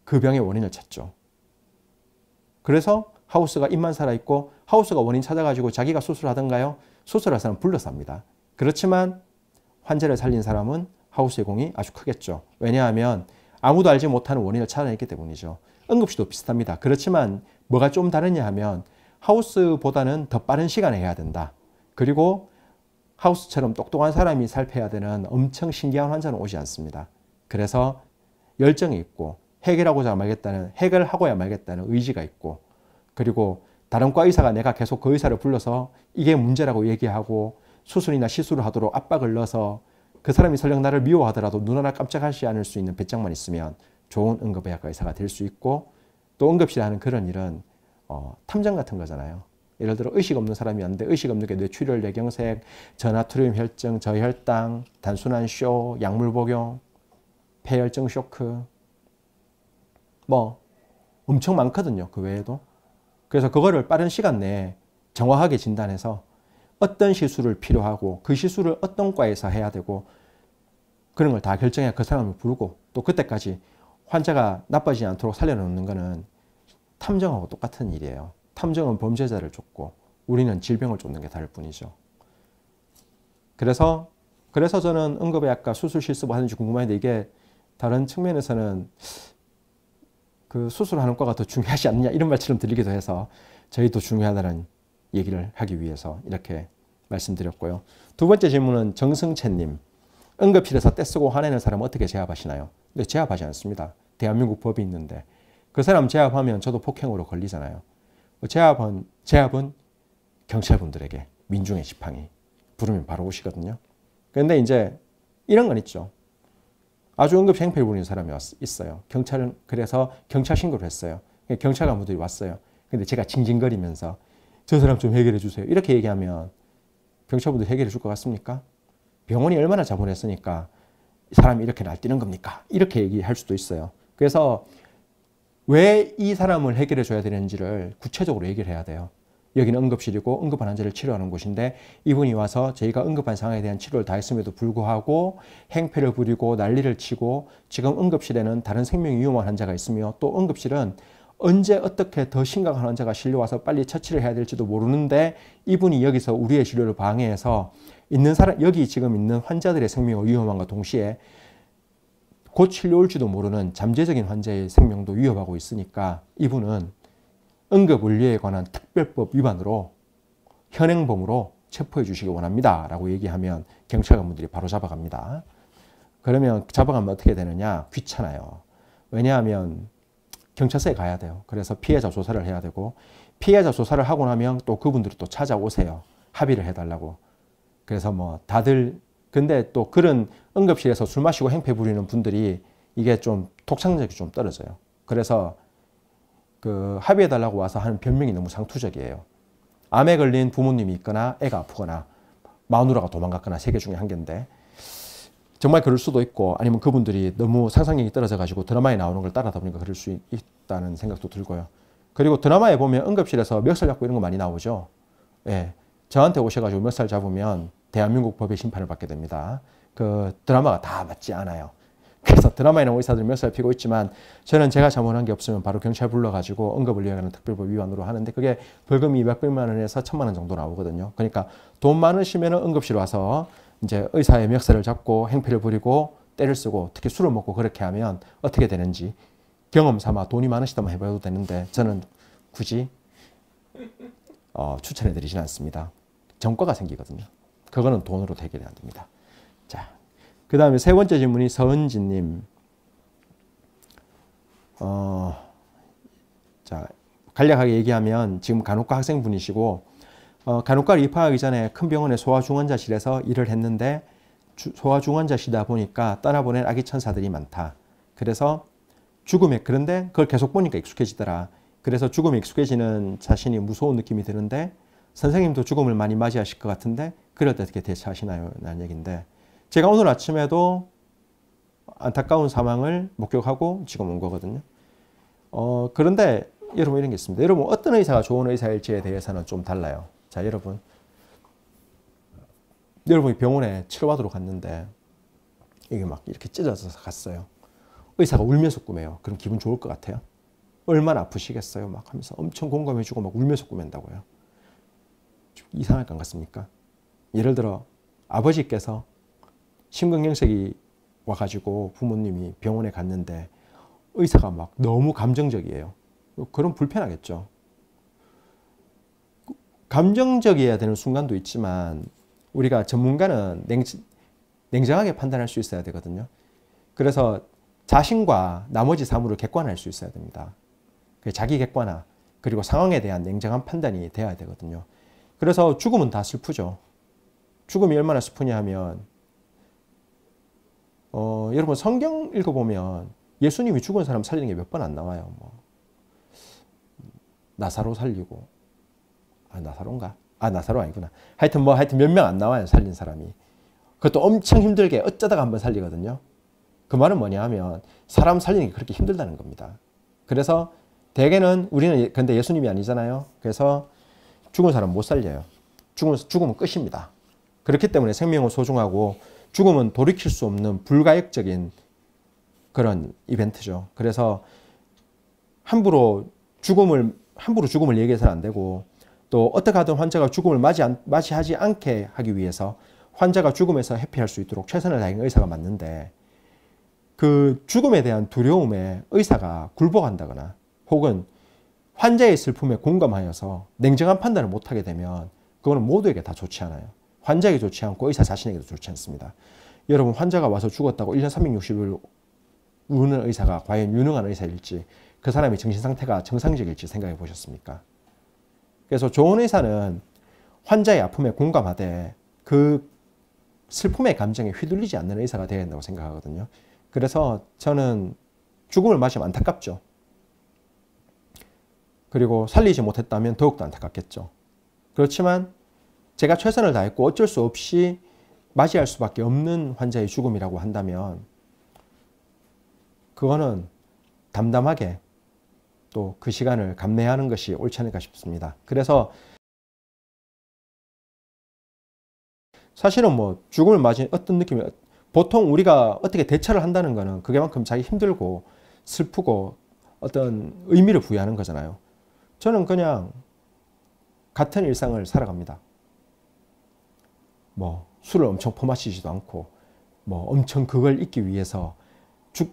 S1: 그 병의 원인을 찾죠. 그래서 하우스가 입만 살아있고 하우스가 원인 찾아가지고 자기가 수술하던가요? 수술할 사람 불러서 합니다. 그렇지만 환자를 살린 사람은 하우스의 공이 아주 크겠죠. 왜냐하면 아무도 알지 못하는 원인을 찾아냈기 때문이죠. 응급실도 비슷합니다. 그렇지만 뭐가 좀 다르냐 하면 하우스보다는 더 빠른 시간에 해야 된다. 그리고 하우스처럼 똑똑한 사람이 살펴야 되는 엄청 신기한 환자는 오지 않습니다. 그래서 열정이 있고 해결하고자 말겠다는, 해결하고야 말겠다는 의지가 있고, 그리고 다른 과 의사가 내가 계속 그 의사를 불러서 이게 문제라고 얘기하고 수술이나 시술을 하도록 압박을 넣어서 그 사람이 설령 나를 미워하더라도 눈 하나 깜짝하지 않을 수 있는 배짱만 있으면 좋은 응급의학과 의사가 될 수 있고, 또 응급실에 하는 그런 일은 탐정 같은 거잖아요. 예를 들어 의식 없는 사람이 왔는데 의식 없는 게 뇌출혈, 뇌경색, 전하투륨 혈증, 저혈당, 단순한 쇼, 약물 복용, 폐혈증 쇼크, 뭐 엄청 많거든요. 그 외에도. 그래서 그거를 빠른 시간 내에 정확하게 진단해서 어떤 시술을 필요하고 그 시술을 어떤 과에서 해야 되고 그런 걸 다 결정해야 그 사람을 부르고, 또 그때까지 환자가 나빠지지 않도록 살려놓는 거는 탐정하고 똑같은 일이에요. 탐정은 범죄자를 쫓고 우리는 질병을 쫓는 게 다를 뿐이죠. 그래서 저는 응급의학과 수술 실습을 하는지 궁금한데, 이게 다른 측면에서는 그 수술하는 과가 더 중요하지 않느냐 이런 말처럼 들리기도 해서 저희도 중요하다는 얘기를 하기 위해서 이렇게 말씀드렸고요. 두 번째 질문은 정승채님. 응급실에서 떼쓰고 화내는 사람 어떻게 제압하시나요? 근데 제압하지 않습니다. 대한민국 법이 있는데. 그 사람 제압하면 저도 폭행으로 걸리잖아요. 제압은 경찰분들에게 민중의 지팡이 부르면 바로 오시거든요. 그런데 이제 이런 건 있죠. 아주 응급실 행패를 부리는 사람이 있어요. 경찰은 그래서 경찰 신고를 했어요. 경찰 간부들이 왔어요. 근데 제가 징징거리면서 저 사람 좀 해결해 주세요. 이렇게 얘기하면 경찰분들 해결해 줄 것 같습니까? 병원이 얼마나 자본했으니까 사람이 이렇게 날뛰는 겁니까? 이렇게 얘기할 수도 있어요. 그래서 왜 이 사람을 해결해 줘야 되는지를 구체적으로 얘기를 해야 돼요. 여기는 응급실이고 응급한 환자를 치료하는 곳인데 이분이 와서 저희가 응급한 상황에 대한 치료를 다 했음에도 불구하고 행패를 부리고 난리를 치고 지금 응급실에는 다른 생명이 위험한 환자가 있으며 또 응급실은 언제 어떻게 더 심각한 환자가 실려와서 빨리 처치를 해야 될지도 모르는데 이분이 여기서 우리의 진료를 방해해서 있는 사람, 여기 지금 있는 환자들의 생명을 위험함과 동시에 곧 실려올지도 모르는 잠재적인 환자의 생명도 위협하고 있으니까 이분은 응급의료에 관한 특별법 위반으로 현행범으로 체포해 주시기 원합니다. 라고 얘기하면 경찰관분들이 바로 잡아갑니다. 그러면 잡아가면 어떻게 되느냐? 귀찮아요. 왜냐하면 경찰서에 가야 돼요. 그래서 피해자 조사를 해야 되고 피해자 조사를 하고 나면 또 그분들이 또 찾아오세요. 합의를 해달라고. 그래서 뭐 다들 근데 또 그런 응급실에서 술 마시고 행패 부리는 분들이 이게 좀 독창력이 좀 떨어져요. 그래서 그 합의해달라고 와서 하는 변명이 너무 상투적이에요. 암에 걸린 부모님이 있거나 애가 아프거나 마누라가 도망갔거나 세 개 중에 한 개인데 정말 그럴 수도 있고 아니면 그분들이 너무 상상력이 떨어져 가지고 드라마에 나오는 걸 따라다 보니까 그럴 수 있다는 생각도 들고요. 그리고 드라마에 보면 응급실에서 멱살 잡고 이런 거 많이 나오죠. 예, 저한테 오셔가지고 멱살 잡으면 대한민국 법의 심판을 받게 됩니다. 그 드라마가 다 맞지 않아요. 그래서 드라마에 나오는 의사들이 멱살 피고 있지만 저는 제가 잘못한 게 없으면 바로 경찰 불러가지고 응급을 위하는 특별법 위반으로 하는데 그게 벌금이 몇백만 원에서 1,000만 원 정도 나오거든요. 그러니까 돈 많으시면 응급실 와서 이제 의사의 멱살을 잡고 행패를 부리고 때를 쓰고 특히 술을 먹고 그렇게 하면 어떻게 되는지 경험 삼아 돈이 많으시다면 해봐도 되는데 저는 굳이 추천해 드리진 않습니다. 전과가 생기거든요. 그거는 돈으로 해결이 안 됩니다. 자, 그 다음에 세 번째 질문이 서은진님. 자, 간략하게 얘기하면 지금 간호과 학생분이시고 간호과를 입학하기 전에 큰 병원의 소아중환자실에서 일을 했는데 소아중환자시다 보니까 떠나보낸 아기 천사들이 많다. 그래서 죽음에 그런데 그걸 계속 보니까 익숙해지더라. 그래서 죽음에 익숙해지는 자신이 무서운 느낌이 드는데 선생님도 죽음을 많이 맞이하실 것 같은데 그럴 때 어떻게 대처하시나요? 라는 얘기인데 제가 오늘 아침에도 안타까운 사망을 목격하고 지금 온 거거든요. 그런데 여러분 이런 게 있습니다. 여러분 어떤 의사가 좋은 의사일지에 대해서는 좀 달라요. 자, 여러분이 병원에 치료받으러 갔는데 이게 막 이렇게 찢어져서 갔어요. 의사가 울면서 꾸며요. 그럼 기분 좋을 것 같아요? 얼마나 아프시겠어요? 막 하면서 엄청 공감해주고 막 울면서 꾸민다고요. 이상할 것 같습니까? 예를 들어 아버지께서 심근경색이 와가지고 부모님이 병원에 갔는데 의사가 막 너무 감정적이에요. 그럼 불편하겠죠. 감정적이어야 되는 순간도 있지만 우리가 전문가는 냉정하게 판단할 수 있어야 되거든요. 그래서 자신과 나머지 사물을 객관화할 수 있어야 됩니다. 자기 객관화 그리고 상황에 대한 냉정한 판단이 돼야 되거든요. 그래서 죽음은 다 슬프죠. 죽음이 얼마나 슬프냐 하면 여러분 성경 읽어보면 예수님이 죽은 사람 살리는 게 몇 번 안 나와요. 뭐 나사로 살리고 나사로인가? 나사로 아니구나. 하여튼 몇 명 안 나와요. 살린 사람이. 그것도 엄청 힘들게 어쩌다가 한번 살리거든요. 그 말은 뭐냐 하면 사람 살리는 게 그렇게 힘들다는 겁니다. 그래서 대개는 우리는 근데 예수님이 아니잖아요. 그래서 죽은 사람 못 살려요. 죽으면 끝입니다. 그렇기 때문에 생명은 소중하고 죽음은 돌이킬 수 없는 불가역적인 그런 이벤트죠. 그래서 함부로 죽음을 얘기해서는 안 되고 또 어떻게 하든 환자가 죽음을 맞이하지 않게 하기 위해서 환자가 죽음에서 회피할 수 있도록 최선을 다하는 의사가 맞는데 그 죽음에 대한 두려움에 의사가 굴복한다거나 혹은 환자의 슬픔에 공감하여서 냉정한 판단을 못하게 되면 그거는 모두에게 다 좋지 않아요. 환자에게 좋지 않고 의사 자신에게도 좋지 않습니다. 여러분 환자가 와서 죽었다고 1년 360일 우는 의사가 과연 유능한 의사일지 그 사람의 정신상태가 정상적일지 생각해 보셨습니까? 그래서 좋은 의사는 환자의 아픔에 공감하되 그 슬픔의 감정에 휘둘리지 않는 의사가 되어야 된다고 생각하거든요. 그래서 저는 죽음을 맞으면 안타깝죠. 그리고 살리지 못했다면 더욱더 안타깝겠죠. 그렇지만 제가 최선을 다했고 어쩔 수 없이 맞이할 수밖에 없는 환자의 죽음이라고 한다면 그거는 담담하게 또 그 시간을 감내하는 것이 옳지 않을까 싶습니다. 그래서 사실은 뭐 죽음을 맞이한 어떤 느낌이, 보통 우리가 어떻게 대처를 한다는 거는 그게만큼 자기 힘들고 슬프고 어떤 의미를 부여하는 거잖아요. 저는 그냥 같은 일상을 살아갑니다. 뭐 술을 엄청 퍼마시지도 않고 뭐 엄청 그걸 잊기 위해서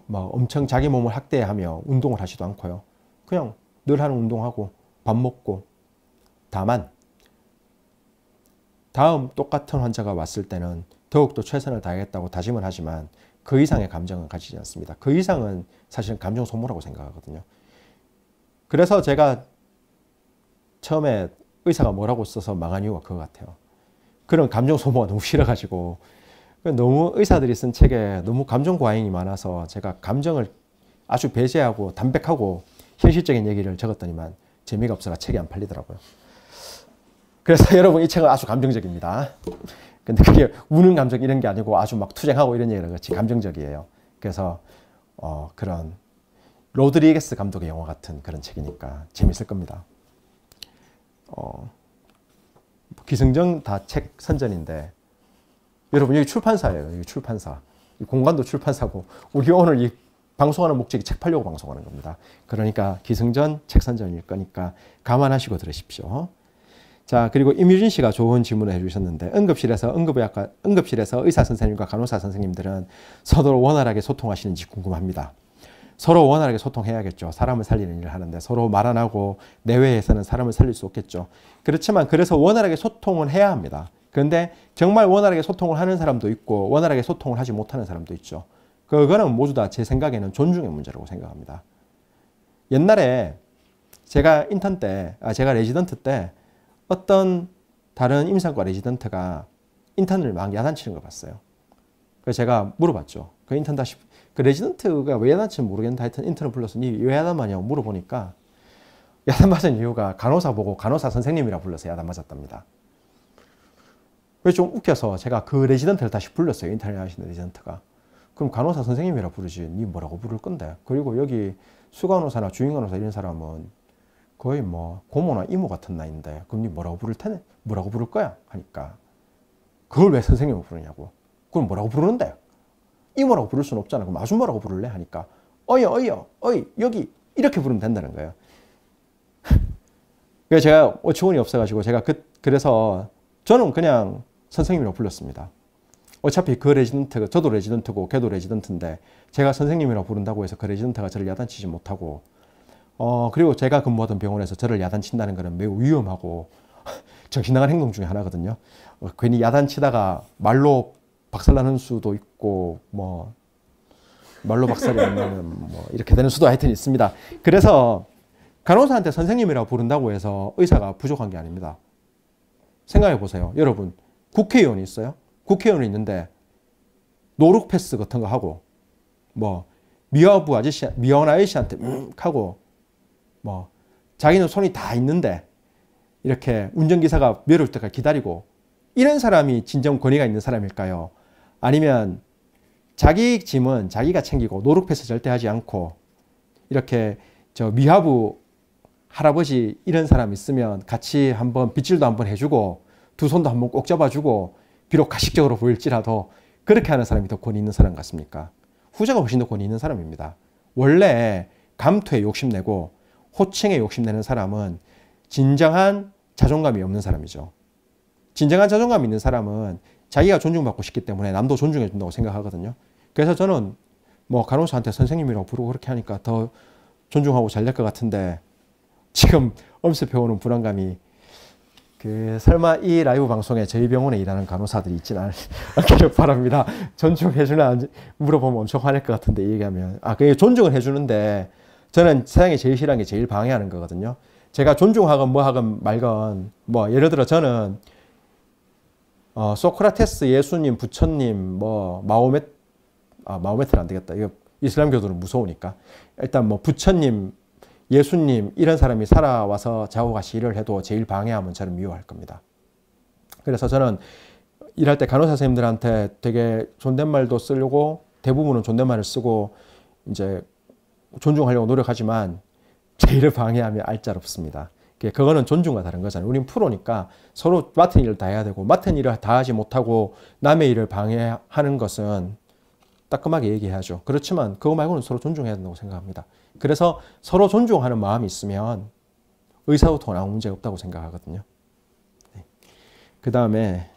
S1: 뭐 엄청 자기 몸을 학대하며 운동을 하지도 않고요. 그냥 늘 하는 운동하고 밥 먹고, 다만 다음 똑같은 환자가 왔을 때는 더욱더 최선을 다하겠다고 다짐을 하지만 그 이상의 감정은 가지지 않습니다. 그 이상은 사실은 감정 소모라고 생각하거든요. 그래서 제가 처음에 의사가 뭐라고 써서 망한 이유가 그거 같아요. 그런 감정 소모가 너무 싫어가지고, 너무 의사들이 쓴 책에 너무 감정 과잉이 많아서 제가 감정을 아주 배제하고 담백하고 현실적인 얘기를 적었더니만 재미가 없어서 책이 안 팔리더라고요. 그래서 여러분, 이 책은 아주 감정적입니다. 근데 그게 우는 감정 이런 게 아니고 아주 막 투쟁하고 이런 얘기를 같이 감정적이에요. 그래서 그런 로드리게스 감독의 영화 같은 그런 책이니까 재밌을 겁니다. 기승전 다 책 선전인데, 여러분 여기 출판사예요. 여기 출판사. 이 공간도 출판사고, 우리 오늘 이 방송하는 목적이 책 팔려고 방송하는 겁니다. 그러니까 기승전 책 선전일 거니까 감안하시고 들으십시오. 자, 그리고 임유진 씨가 좋은 질문을 해주셨는데, 응급실에서 의사 선생님과 간호사 선생님들은 서로 원활하게 소통하시는지 궁금합니다. 서로 원활하게 소통해야겠죠. 사람을 살리는 일을 하는데 서로 말 안 하고 내외에서는 사람을 살릴 수 없겠죠. 그렇지만 그래서 원활하게 소통은 해야 합니다. 그런데 정말 원활하게 소통을 하는 사람도 있고 원활하게 소통을 하지 못하는 사람도 있죠. 그거는 모두 다 제 생각에는 존중의 문제라고 생각합니다. 옛날에 제가 제가 레지던트 때 어떤 다른 임상과 레지던트가 인턴을 막 야단치는 걸 봤어요. 그래서 제가 물어봤죠. 그 인턴 그 레지던트가 왜 야단치는지 모르겠는데 하여튼 인턴을 불러서 니 왜 야단 맞냐고 물어보니까 야단 맞은 이유가 간호사 보고 간호사 선생님이라 불러서 야단 맞았답니다. 그래서 좀 웃겨서 제가 그 레지던트를 다시 불렀어요. 인턴을 하시는 레지던트가. 그럼 간호사 선생님이라 부르지 니 뭐라고 부를 건데. 그리고 여기 수간호사나 주임간호사 이런 사람은 거의 뭐 고모나 이모 같은 나이인데 그럼 니 뭐라고 부를 테네? 뭐라고 부를 거야? 하니까 그걸 왜 선생님을 부르냐고. 그럼 뭐라고 부르는데? 이모라고 부를 수는 없잖아. 그럼 아줌마라고 부를래? 하니까 어이 여기 이렇게 부르면 된다는 거예요. 그래서 제가 어처구니 없어가지고 제가 그래서 저는 그냥 선생님이라고 불렀습니다. 어차피 그 레지던트가, 저도 레지던트고 걔도 레지던트인데 제가 선생님이라고 부른다고 해서 그 레지던트가 저를 야단치지 못하고, 그리고 제가 근무하던 병원에서 저를 야단친다는 것은 매우 위험하고 정신나간 행동 중에 하나거든요. 괜히 야단치다가 말로 박살나는 수도 있고, 뭐 말로 박살이 안 나면 뭐 이렇게 되는 수도 하여튼 있습니다. 그래서 간호사한테 선생님이라고 부른다고 해서 의사가 부족한 게 아닙니다. 생각해 보세요. 여러분, 국회의원이 있어요. 국회의원이 있는데 노룩 패스 같은 거 하고 뭐 미화원 아저씨한테 하고 뭐 자기는 손이 다 있는데 이렇게 운전기사가 내려올 때까지 기다리고, 이런 사람이 진정 권위가 있는 사람일까요? 아니면 자기 짐은 자기가 챙기고 노룩 패스 절대 하지 않고 이렇게 저 미화부 할아버지 이런 사람 있으면 같이 한번 빗질도 한번 해주고 두 손도 한번 꼭 잡아주고, 비록 가식적으로 보일지라도 그렇게 하는 사람이 더 권위 있는 사람 같습니까? 후자가 훨씬 더 권위 있는 사람입니다. 원래 감투에 욕심내고 호칭에 욕심내는 사람은 진정한 자존감이 없는 사람이죠. 진정한 자존감이 있는 사람은 자기가 존중받고 싶기 때문에 남도 존중해 준다고 생각하거든요. 그래서 저는 뭐 간호사한테 선생님이라고 부르고 그렇게 하니까 더 존중하고 잘 될 것 같은데, 지금 엄습해오는 불안감이 설마 이 라이브 방송에 저희 병원에 일하는 간호사들이 있지는 않기를 바랍니다. 존중해주나 물어보면 엄청 화낼 것 같은데, 얘기하면. 그게 존중을 해주는데 저는 세상에 제일 싫어하는 게 제일 방해하는 거거든요. 제가 존중하건 뭐 하건 말건, 뭐 예를 들어 저는 소크라테스, 예수님, 부처님, 뭐 마호메트는 안 되겠다. 이거 이슬람교도는 무서우니까. 일단 뭐 부처님, 예수님 이런 사람이 살아와서 자고같이 일을 해도 제일 방해하면 저는 미워할 겁니다. 그래서 저는 일할 때 간호사 선생님들한테 되게 존댓말도 쓰려고 대부분은 존댓말을 쓰고 이제 존중하려고 노력하지만 제의를 방해하면 알짤없습니다. 그거는 존중과 다른 거잖아요. 우린 프로니까 서로 맡은 일을 다 해야 되고 맡은 일을 다 하지 못하고 남의 일을 방해하는 것은 따끔하게 얘기해야죠. 그렇지만 그거 말고는 서로 존중해야 된다고 생각합니다. 그래서 서로 존중하는 마음이 있으면 의사소통은 아무 문제가 없다고 생각하거든요. 네. 그 다음에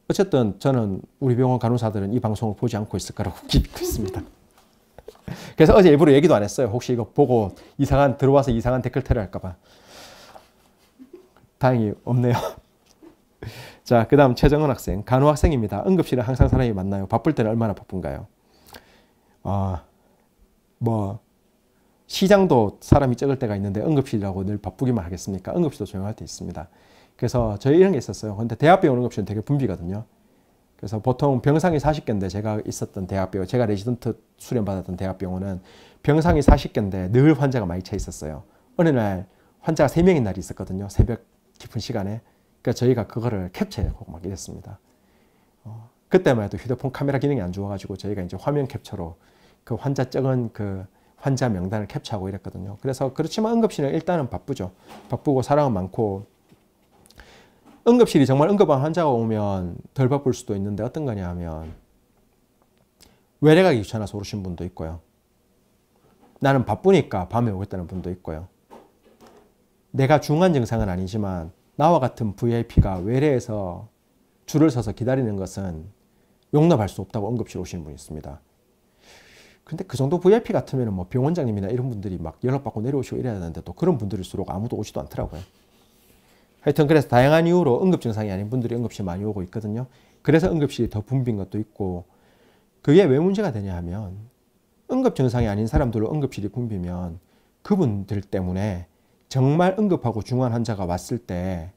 S1: 어쨌든 저는 우리 병원 간호사들은 이 방송을 보지 않고 있을 거라고 믿고 있습니다. 그래서 어제 일부러 얘기도 안 했어요. 혹시 이거 보고 들어와서 이상한 댓글테러 할까 봐. 다행히 없네요. 자, 그 다음 최정은 학생. 간호학생입니다. 응급실에 항상 사람이 많나요? 바쁠 때는 얼마나 바쁜가요? 시장도 사람이 적을 때가 있는데 응급실이라고 늘 바쁘기만 하겠습니까? 응급실도 조용할 때 있습니다. 그래서 저희 이런 게 있었어요. 근데 대학병원 응급실은 되게 붐비거든요. 그래서 보통 병상이 40개인데 제가 있었던 대학병원, 제가 레지던트 수련받았던 대학병원은 병상이 40개인데 늘 환자가 많이 차 있었어요. 어느 날 환자가 3명인 날이 있었거든요. 새벽 깊은 시간에. 그러니까 저희가 그거를 캡처하고 막 이랬습니다. 그때만 해도 휴대폰 카메라 기능이 안 좋아가지고 저희가 이제 화면 캡처로 그 환자 적은 그 환자 명단을 캡처하고 이랬거든요. 그래서 그렇지만 응급실은 일단은 바쁘죠. 바쁘고 사람은 많고 응급실이 정말 응급한 환자가 오면 덜 바쁠 수도 있는데 어떤 거냐 하면 외래 가기 귀찮아서 오르신 분도 있고요. 나는 바쁘니까 밤에 오겠다는 분도 있고요. 내가 중한 증상은 아니지만 나와 같은 VIP가 외래에서 줄을 서서 기다리는 것은 용납할 수 없다고 응급실 오시는 분이 있습니다. 근데 그 정도 VIP 같으면 뭐 병원장님이나 이런 분들이 막 연락받고 내려오시고 이래야 되는데 또 그런 분들일수록 아무도 오지도 않더라고요. 하여튼 그래서 다양한 이유로 응급 증상이 아닌 분들이 응급실 많이 오고 있거든요. 그래서 응급실이 더 붐빈 것도 있고 그게 왜 문제가 되냐 하면 응급 증상이 아닌 사람들로 응급실이 붐비면 그분들 때문에 정말 응급하고 중환 환자가 왔을 때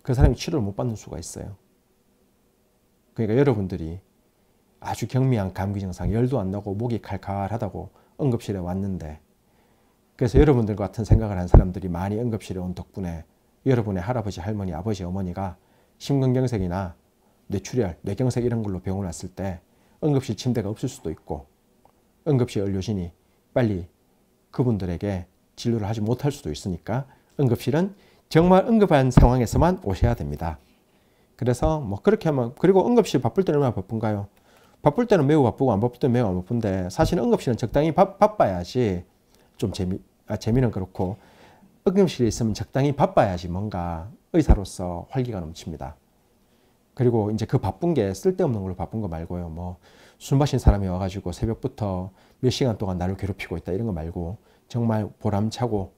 S1: 그 사람이 치료를 못 받는 수가 있어요. 그러니까 여러분들이 아주 경미한 감기 증상, 열도 안 나고 목이 칼칼하다고 응급실에 왔는데 그래서 여러분들 같은 생각을 한 사람들이 많이 응급실에 온 덕분에 여러분의 할아버지, 할머니, 아버지, 어머니가 심근경색이나 뇌출혈, 뇌경색 이런 걸로 병원 왔을 때 응급실 침대가 없을 수도 있고 응급실 의료진이 빨리 그분들에게 진료를 하지 못할 수도 있으니까 응급실은 정말 응급한 상황에서만 오셔야 됩니다. 그래서 뭐 그렇게 하면 그리고 응급실 바쁠 때는 얼마나 바쁜가요? 바쁠 때는 매우 바쁘고 안 바쁠 때는 매우 안 바쁜데 사실은 응급실은 적당히 바빠야지 좀 재미는 그렇고 응급실에 있으면 적당히 바빠야지 뭔가 의사로서 활기가 넘칩니다. 그리고 이제 그 바쁜 게 쓸데없는 걸로 바쁜 거 말고요. 뭐 술 마신 사람이 와가지고 새벽부터 몇 시간 동안 나를 괴롭히고 있다 이런 거 말고 정말 보람차고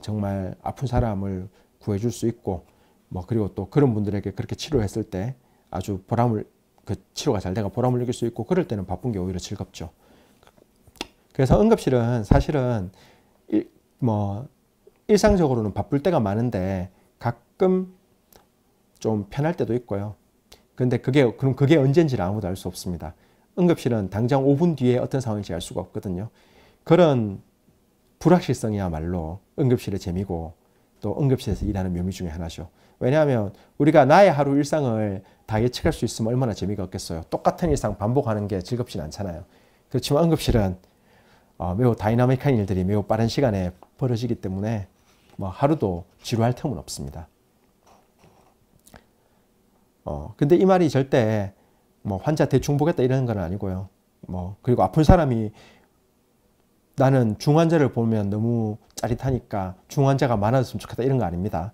S1: 정말 아픈 사람을 구해줄 수 있고 뭐 그리고 또 그런 분들에게 그렇게 치료했을 때 아주 그 치료가 잘 돼가 보람을 느낄 수 있고 그럴 때는 바쁜 게 오히려 즐겁죠. 그래서 응급실은 사실은 일상적으로는 바쁠 때가 많은데 가끔 좀 편할 때도 있고요. 근데 그럼 그게 언젠지를 아무도 알 수 없습니다. 응급실은 당장 5분 뒤에 어떤 상황인지 알 수가 없거든요. 그런 불확실성이야말로 응급실의 재미고 또 응급실에서 일하는 묘미 중에 하나죠. 왜냐하면 우리가 나의 하루 일상을 다 예측할 수 있으면 얼마나 재미가 없겠어요. 똑같은 일상 반복하는 게 즐겁진 않잖아요. 그렇지만 응급실은 매우 다이나믹한 일들이 매우 빠른 시간에 벌어지기 때문에 뭐 하루도 지루할 틈은 없습니다. 근데 이 말이 절대 뭐 환자 대충 보겠다 이런 건 아니고요. 그리고 아픈 사람이 나는 중환자를 보면 너무 짜릿하니까 중환자가 많아졌으면 좋겠다 이런 거 아닙니다.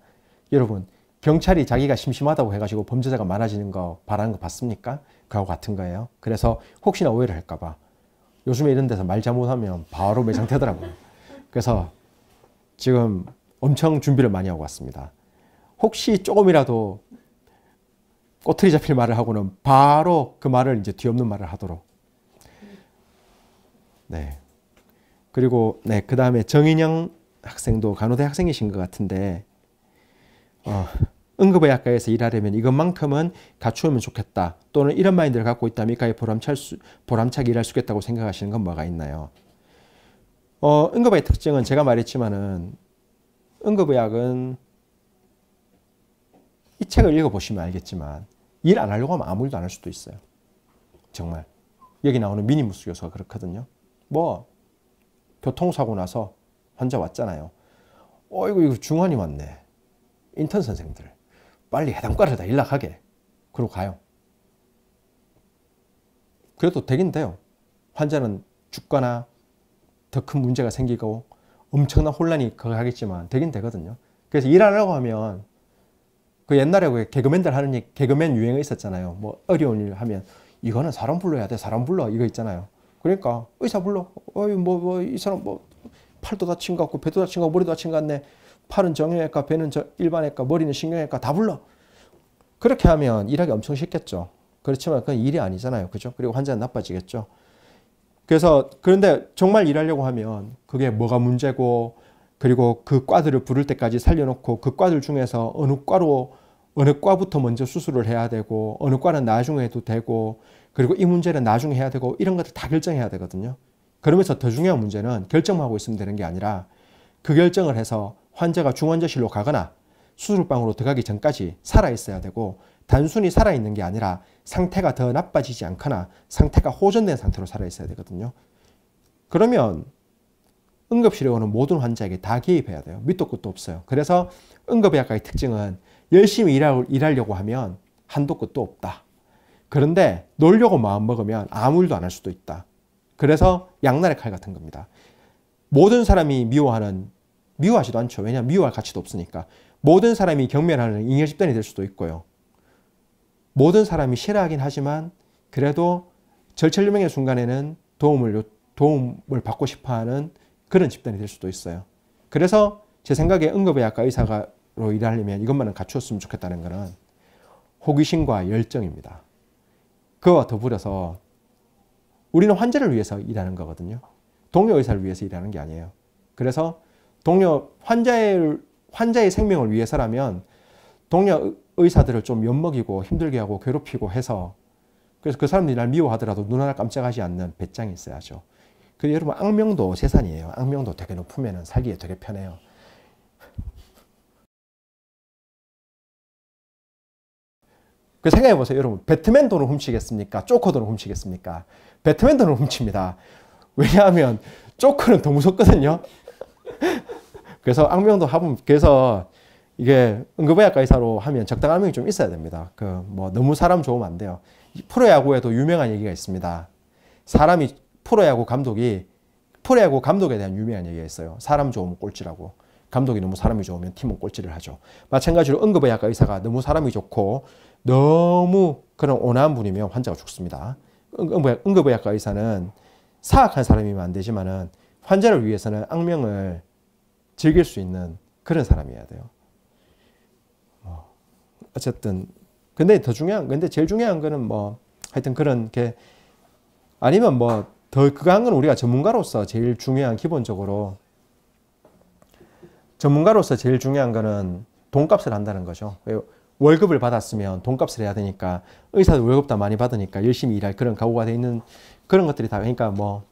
S1: 여러분 경찰이 자기가 심심하다고 해가지고 범죄자가 많아지는 거 바라는 거 봤습니까? 그하고 같은 거예요. 그래서 혹시나 오해를 할까 봐 요즘에 이런 데서 말 잘못하면 바로 매장되더라고요. 그래서 지금 엄청 준비를 많이 하고 왔습니다. 혹시 조금이라도 꼬투리 잡힐 말을 하고는 바로 그 말을 이제 뒤엎는 말을 하도록. 네. 그리고 네, 그 다음에 정인영 학생도 간호대 학생이신 것 같은데 응급의학과에서 일하려면 이것만큼은 갖추면 좋겠다. 또는 이런 마인드를 갖고 있다면 이과에 보람차게 일할 수 있겠다고 생각하시는 건 뭐가 있나요? 응급의학 특징은 제가 말했지만은 응급의학은 이 책을 읽어보시면 알겠지만 일 안 하려고 하면 아무 일도 안 할 수도 있어요. 정말. 여기 나오는 미니무스 교수가 그렇거든요. 뭐 교통사고 나서 환자 왔잖아요. 이거 중환이 왔네. 인턴 선생들 빨리 해당과를 다 연락하게. 그러고 가요. 그래도 되긴 돼요. 환자는 죽거나 더 큰 문제가 생기고 엄청난 혼란이 가겠지만 되긴 되거든요. 그래서 일 안 하려고 하면 그 옛날에 왜 개그맨들 하는 개그맨 유행이 있었잖아요. 뭐 어려운 일 하면 이거는 사람 불러야 돼. 사람 불러. 이거 있잖아요. 그러니까 의사 불러. 이 사람 뭐 팔도 다친 것 같고 배도 다친 것 같고 머리도 다친 것 같네. 팔은 정형외과, 배는 일반외과, 머리는 신경외과 다 불러. 그렇게 하면 일하기 엄청 쉽겠죠. 그렇지만 그건 일이 아니잖아요. 그죠? 그리고 환자는 나빠지겠죠. 그래서 그런데 정말 일하려고 하면 그게 뭐가 문제고 그리고 그 과들을 부를 때까지 살려놓고 그 과들 중에서 어느 과부터 먼저 수술을 해야 되고 어느 과는 나중에 해도 되고 그리고 이 문제는 나중에 해야 되고 이런 것들 다 결정해야 되거든요. 그러면서 더 중요한 문제는 결정만 하고 있으면 되는 게 아니라 그 결정을 해서 환자가 중환자실로 가거나 수술방으로 들어가기 전까지 살아있어야 되고 단순히 살아있는 게 아니라 상태가 더 나빠지지 않거나 상태가 호전된 상태로 살아있어야 되거든요. 그러면 응급실에 오는 모든 환자에게 다 개입해야 돼요. 밑도 끝도 없어요. 그래서 응급의학과의 특징은 열심히 일하려고 하면 한도 끝도 없다. 그런데 놀려고 마음먹으면 아무 일도 안 할 수도 있다. 그래서 양날의 칼 같은 겁니다. 모든 사람이 미워하지도 않죠. 왜냐하면 미워할 가치도 없으니까. 모든 사람이 경멸하는 잉여 집단이 될 수도 있고요. 모든 사람이 싫어하긴 하지만 그래도 절체절명의 순간에는 도움을 받고 싶어하는 그런 집단이 될 수도 있어요. 그래서 제 생각에 응급의학과 의사로 일하려면 이것만은 갖추었으면 좋겠다는 것은 호기심과 열정입니다. 그와 더불어서 우리는 환자를 위해서 일하는 거거든요. 동료 의사를 위해서 일하는 게 아니에요. 그래서 환자의 생명을 위해서라면 동료 의사들을 좀 엿먹이고 힘들게 하고 괴롭히고 해서 그래서 그 사람들이 날 미워하더라도 눈 하나 깜짝하지 않는 배짱이 있어야죠. 그리고 여러분 악명도 재산이에요. 악명도 되게 높으면 살기에 되게 편해요. 그 생각해 보세요. 여러분 배트맨 돈을 훔치겠습니까? 조커 돈을 훔치겠습니까? 배트맨 돈을 훔칩니다. 왜냐하면 조커는 더 무섭거든요. 그래서 악명도 그래서 이게 응급의학과 의사로 하면 적당한 악명이 좀 있어야 됩니다. 뭐 너무 사람 좋으면 안 돼요. 프로야구에도 유명한 얘기가 있습니다. 프로야구 감독에 대한 유명한 얘기가 있어요. 사람 좋으면 꼴찌라고. 감독이 너무 사람이 좋으면 팀은 꼴찌를 하죠. 마찬가지로 응급의학과 의사가 너무 사람이 좋고 너무 그런 온화한 분이면 환자가 죽습니다. 응급의학과 의사는 사악한 사람이면 안 되지만은 환자를 위해서는 악명을 즐길 수 있는 그런 사람이어야 돼요. 어쨌든 근데 제일 중요한 거는 뭐 하여튼 그런 게 아니면 뭐 더 그거한 건 우리가 전문가로서 제일 중요한 기본적으로 전문가로서 제일 중요한 거는 돈값을 한다는 거죠. 월급을 받았으면 돈값을 해야 되니까 의사도 월급도 많이 받으니까 열심히 일할 그런 각오가 돼 있는 그런 것들이 다 그러니까 뭐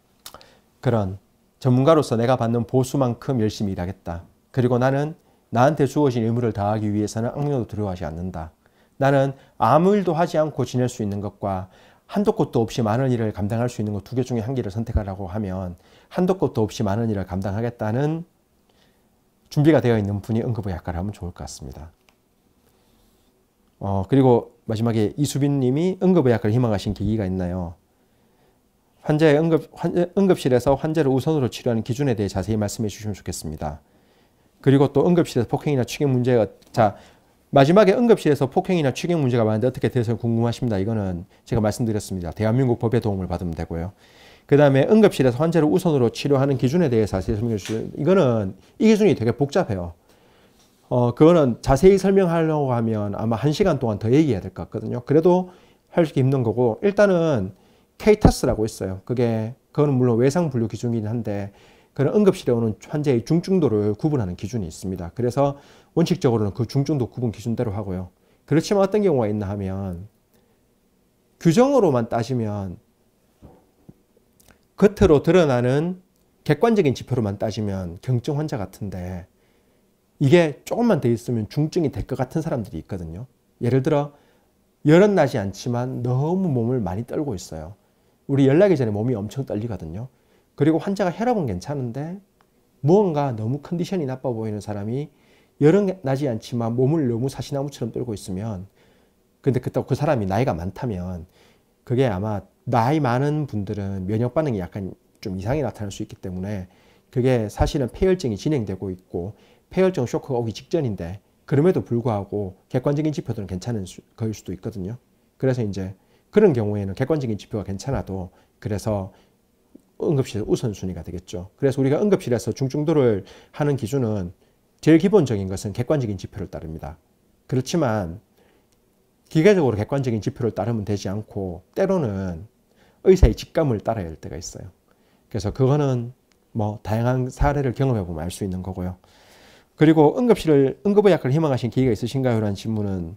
S1: 그런 전문가로서 내가 받는 보수만큼 열심히 일하겠다. 그리고 나는 나한테 주어진 의무를 다하기 위해서는 악명도 두려워하지 않는다. 나는 아무 일도 하지 않고 지낼 수 있는 것과 한도 끝도 없이 많은 일을 감당할 수 있는 것 두 개 중에 한 개를 선택하라고 하면 한도 끝도 없이 많은 일을 감당하겠다는 준비가 되어 있는 분이 응급의학과를 하면 좋을 것 같습니다. 그리고 마지막에 이수빈 님이 응급의학과를 희망하신 계기가 있나요? 응급실에서 환자를 우선으로 치료하는 기준에 대해 자세히 말씀해 주시면 좋겠습니다. 그리고 또 응급실에서 폭행이나 추경 문제가 마지막에 응급실에서 폭행이나 추경 문제가 많은데 어떻게 돼서 궁금하십니다. 이거는 제가 말씀드렸습니다. 대한민국 법의 도움을 받으면 되고요. 그 다음에 응급실에서 환자를 우선으로 치료하는 기준에 대해서 자세히 설명해 주시면 이 기준이 되게 복잡해요. 그거는 자세히 설명하려고 하면 아마 1시간 동안 더 얘기해야 될 것 같거든요. 그래도 하기 힘든 거고 일단은 케이타스라고 있어요. 그거는 물론 외상 분류 기준이긴 한데 그런 응급실에 오는 환자의 중증도를 구분하는 기준이 있습니다. 그래서 원칙적으로는 그 중증도 구분 기준대로 하고요. 그렇지만 어떤 경우가 있나 하면 규정으로만 따지면 겉으로 드러나는 객관적인 지표로만 따지면 경증 환자 같은데 이게 조금만 더 있으면 중증이 될 것 같은 사람들이 있거든요. 예를 들어 열은 나지 않지만 너무 몸을 많이 떨고 있어요. 우리 열 나기 전에 몸이 엄청 떨리거든요. 그리고 환자가 혈압은 괜찮은데 무언가 너무 컨디션이 나빠 보이는 사람이 열은 나지 않지만 몸을 너무 사시나무처럼 떨고 있으면, 근데 그때 그 사람이 나이가 많다면 그게 아마 나이 많은 분들은 면역 반응이 약간 좀 이상이 나타날 수 있기 때문에 그게 사실은 폐혈증이 진행되고 있고 폐혈증 쇼크가 오기 직전인데 그럼에도 불구하고 객관적인 지표들은 괜찮은 거일 수도 있거든요. 그래서 이제 그런 경우에는 객관적인 지표가 괜찮아도 그래서 응급실 우선순위가 되겠죠. 그래서 우리가 응급실에서 중증도를 하는 기준은 제일 기본적인 것은 객관적인 지표를 따릅니다. 그렇지만 기계적으로 객관적인 지표를 따르면 되지 않고 때로는 의사의 직감을 따라야 할 때가 있어요. 그래서 그거는 뭐 다양한 사례를 경험해 보면 알 수 있는 거고요. 그리고 응급의학과를 희망하신 계기가 있으신가요? 라는 질문은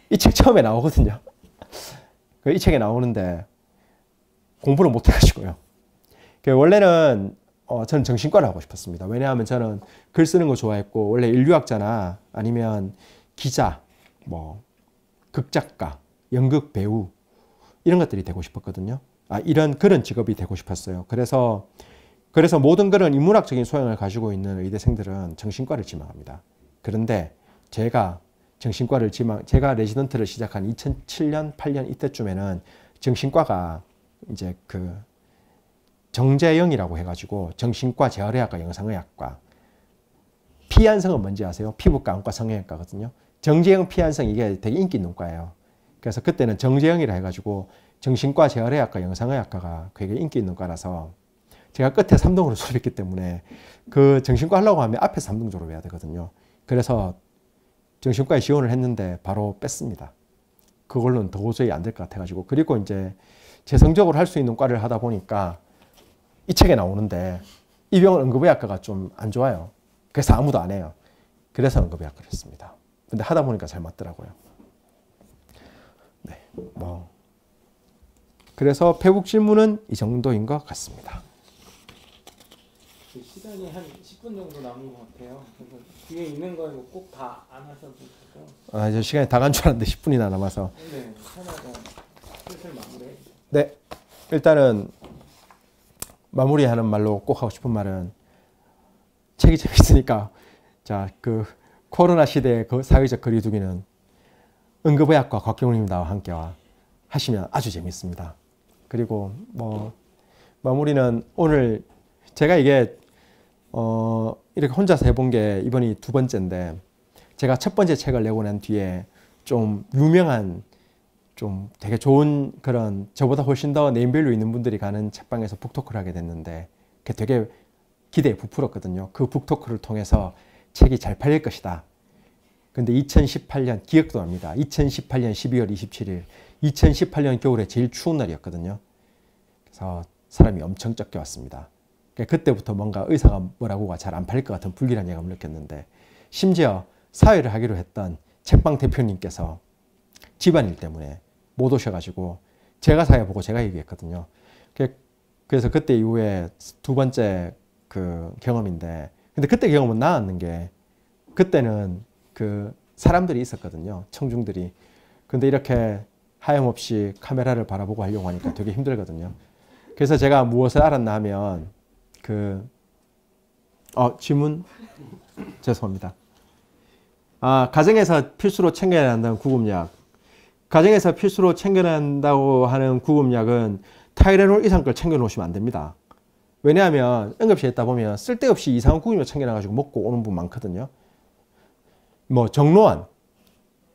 S1: 이 책 처음에 나오거든요. 이 책에 나오는데 공부를 못 해가지고요. 원래는 저는 정신과를 하고 싶었습니다. 왜냐하면 저는 글 쓰는 거 좋아했고 원래 인류학자나 아니면 기자, 뭐 극작가, 연극 배우 이런 것들이 되고 싶었거든요. 이런 그런 직업이 되고 싶었어요. 그래서 모든 그런 인문학적인 소양을 가지고 있는 의대생들은 정신과를 지망합니다. 그런데 제가 제가 레지던트를 시작한 2007년, 8년 이때쯤에는 정신과가 이제 그 정재영이라고 해가지고 정신과 재활의학과 영상의학과, 피한성은 뭔지 아세요? 피부과, 안과, 성형외과거든요. 정재영, 피한성 이게 되게 인기 있는 과예요. 그래서 그때는 정재영이라 해가지고 정신과, 재활의학과, 영상의학과가 되게 인기 있는 과라서 제가 끝에 3등으로 졸업했기 때문에 그 정신과 하려고 하면 앞에서 3등 졸업해야 되거든요. 그래서 정신과에 지원을 했는데 바로 뺐습니다. 그걸로는 도저히 안 될 것 같아가지고. 그리고 이제 재성적으로 할 수 있는 과를 하다 보니까 이 책에 나오는데 이 병원 응급의학과가 좀 안 좋아요. 그래서 아무도 안 해요. 그래서 응급의학과를 했습니다. 근데 하다 보니까 잘 맞더라고요. 네, 뭐 그래서 페북 질문은 이 정도인 것 같습니다.
S2: 시간이 한 10분 정도 남은 것 같아요. 그래서 뒤에 있는 거 꼭 다 안 하셔도 되고.
S1: 이제 시간이 다 간 줄 알았는데 10분이나 남아서.
S2: 네, 하나가 슬슬 마무리해.
S1: 네, 일단은 마무리하는 말로 꼭 하고 싶은 말은 책이 재밌으니까 그 코로나 시대의 그 사회적 거리두기는 응급의학과 곽경훈님 나와 함께 하시면 아주 재밌습니다. 그리고 뭐 마무리는 오늘 제가 이게 이렇게 혼자서 해본 게 이번이 2번째인데 제가 첫 번째 책을 내고 난 뒤에 좀 유명한 좀 되게 좋은 그런 저보다 훨씬 더 네임밸류 있는 분들이 가는 책방에서 북토크를 하게 됐는데 그게 되게 기대에 부풀었거든요. 그 북토크를 통해서 책이 잘 팔릴 것이다. 근데 2018년 기억도 납니다. 2018년 12월 27일 2018년 겨울에 제일 추운 날이었거든요. 그래서 사람이 엄청 적게 왔습니다. 그때부터 뭔가 의사가 뭐라고가 잘 안 팔릴 것 같은 불길한 예감을 느꼈는데 심지어 사회를 하기로 했던 책방 대표님께서 집안일 때문에 못 오셔가지고 제가 사회 보고 제가 얘기했거든요. 그래서 그때 이후에 2번째 그 경험인데 근데 그때 경험은 나았는 게 그때는 그 사람들이 있었거든요. 청중들이. 근데 이렇게 하염없이 카메라를 바라보고 하려고 하니까 되게 힘들거든요. 그래서 제가 무엇을 알았나 하면 질문 죄송합니다. 가정에서 필수로 챙겨야 한다는 구급약. 가정에서 필수로 챙겨야 한다고 하는 구급약은 타이레놀 이상 걸 챙겨 놓으시면 안 됩니다. 왜냐하면 응급실에 있다 보면 쓸데없이 이상한 구급약 챙겨놔가지고 먹고 오는 분 많거든요. 뭐 정로환,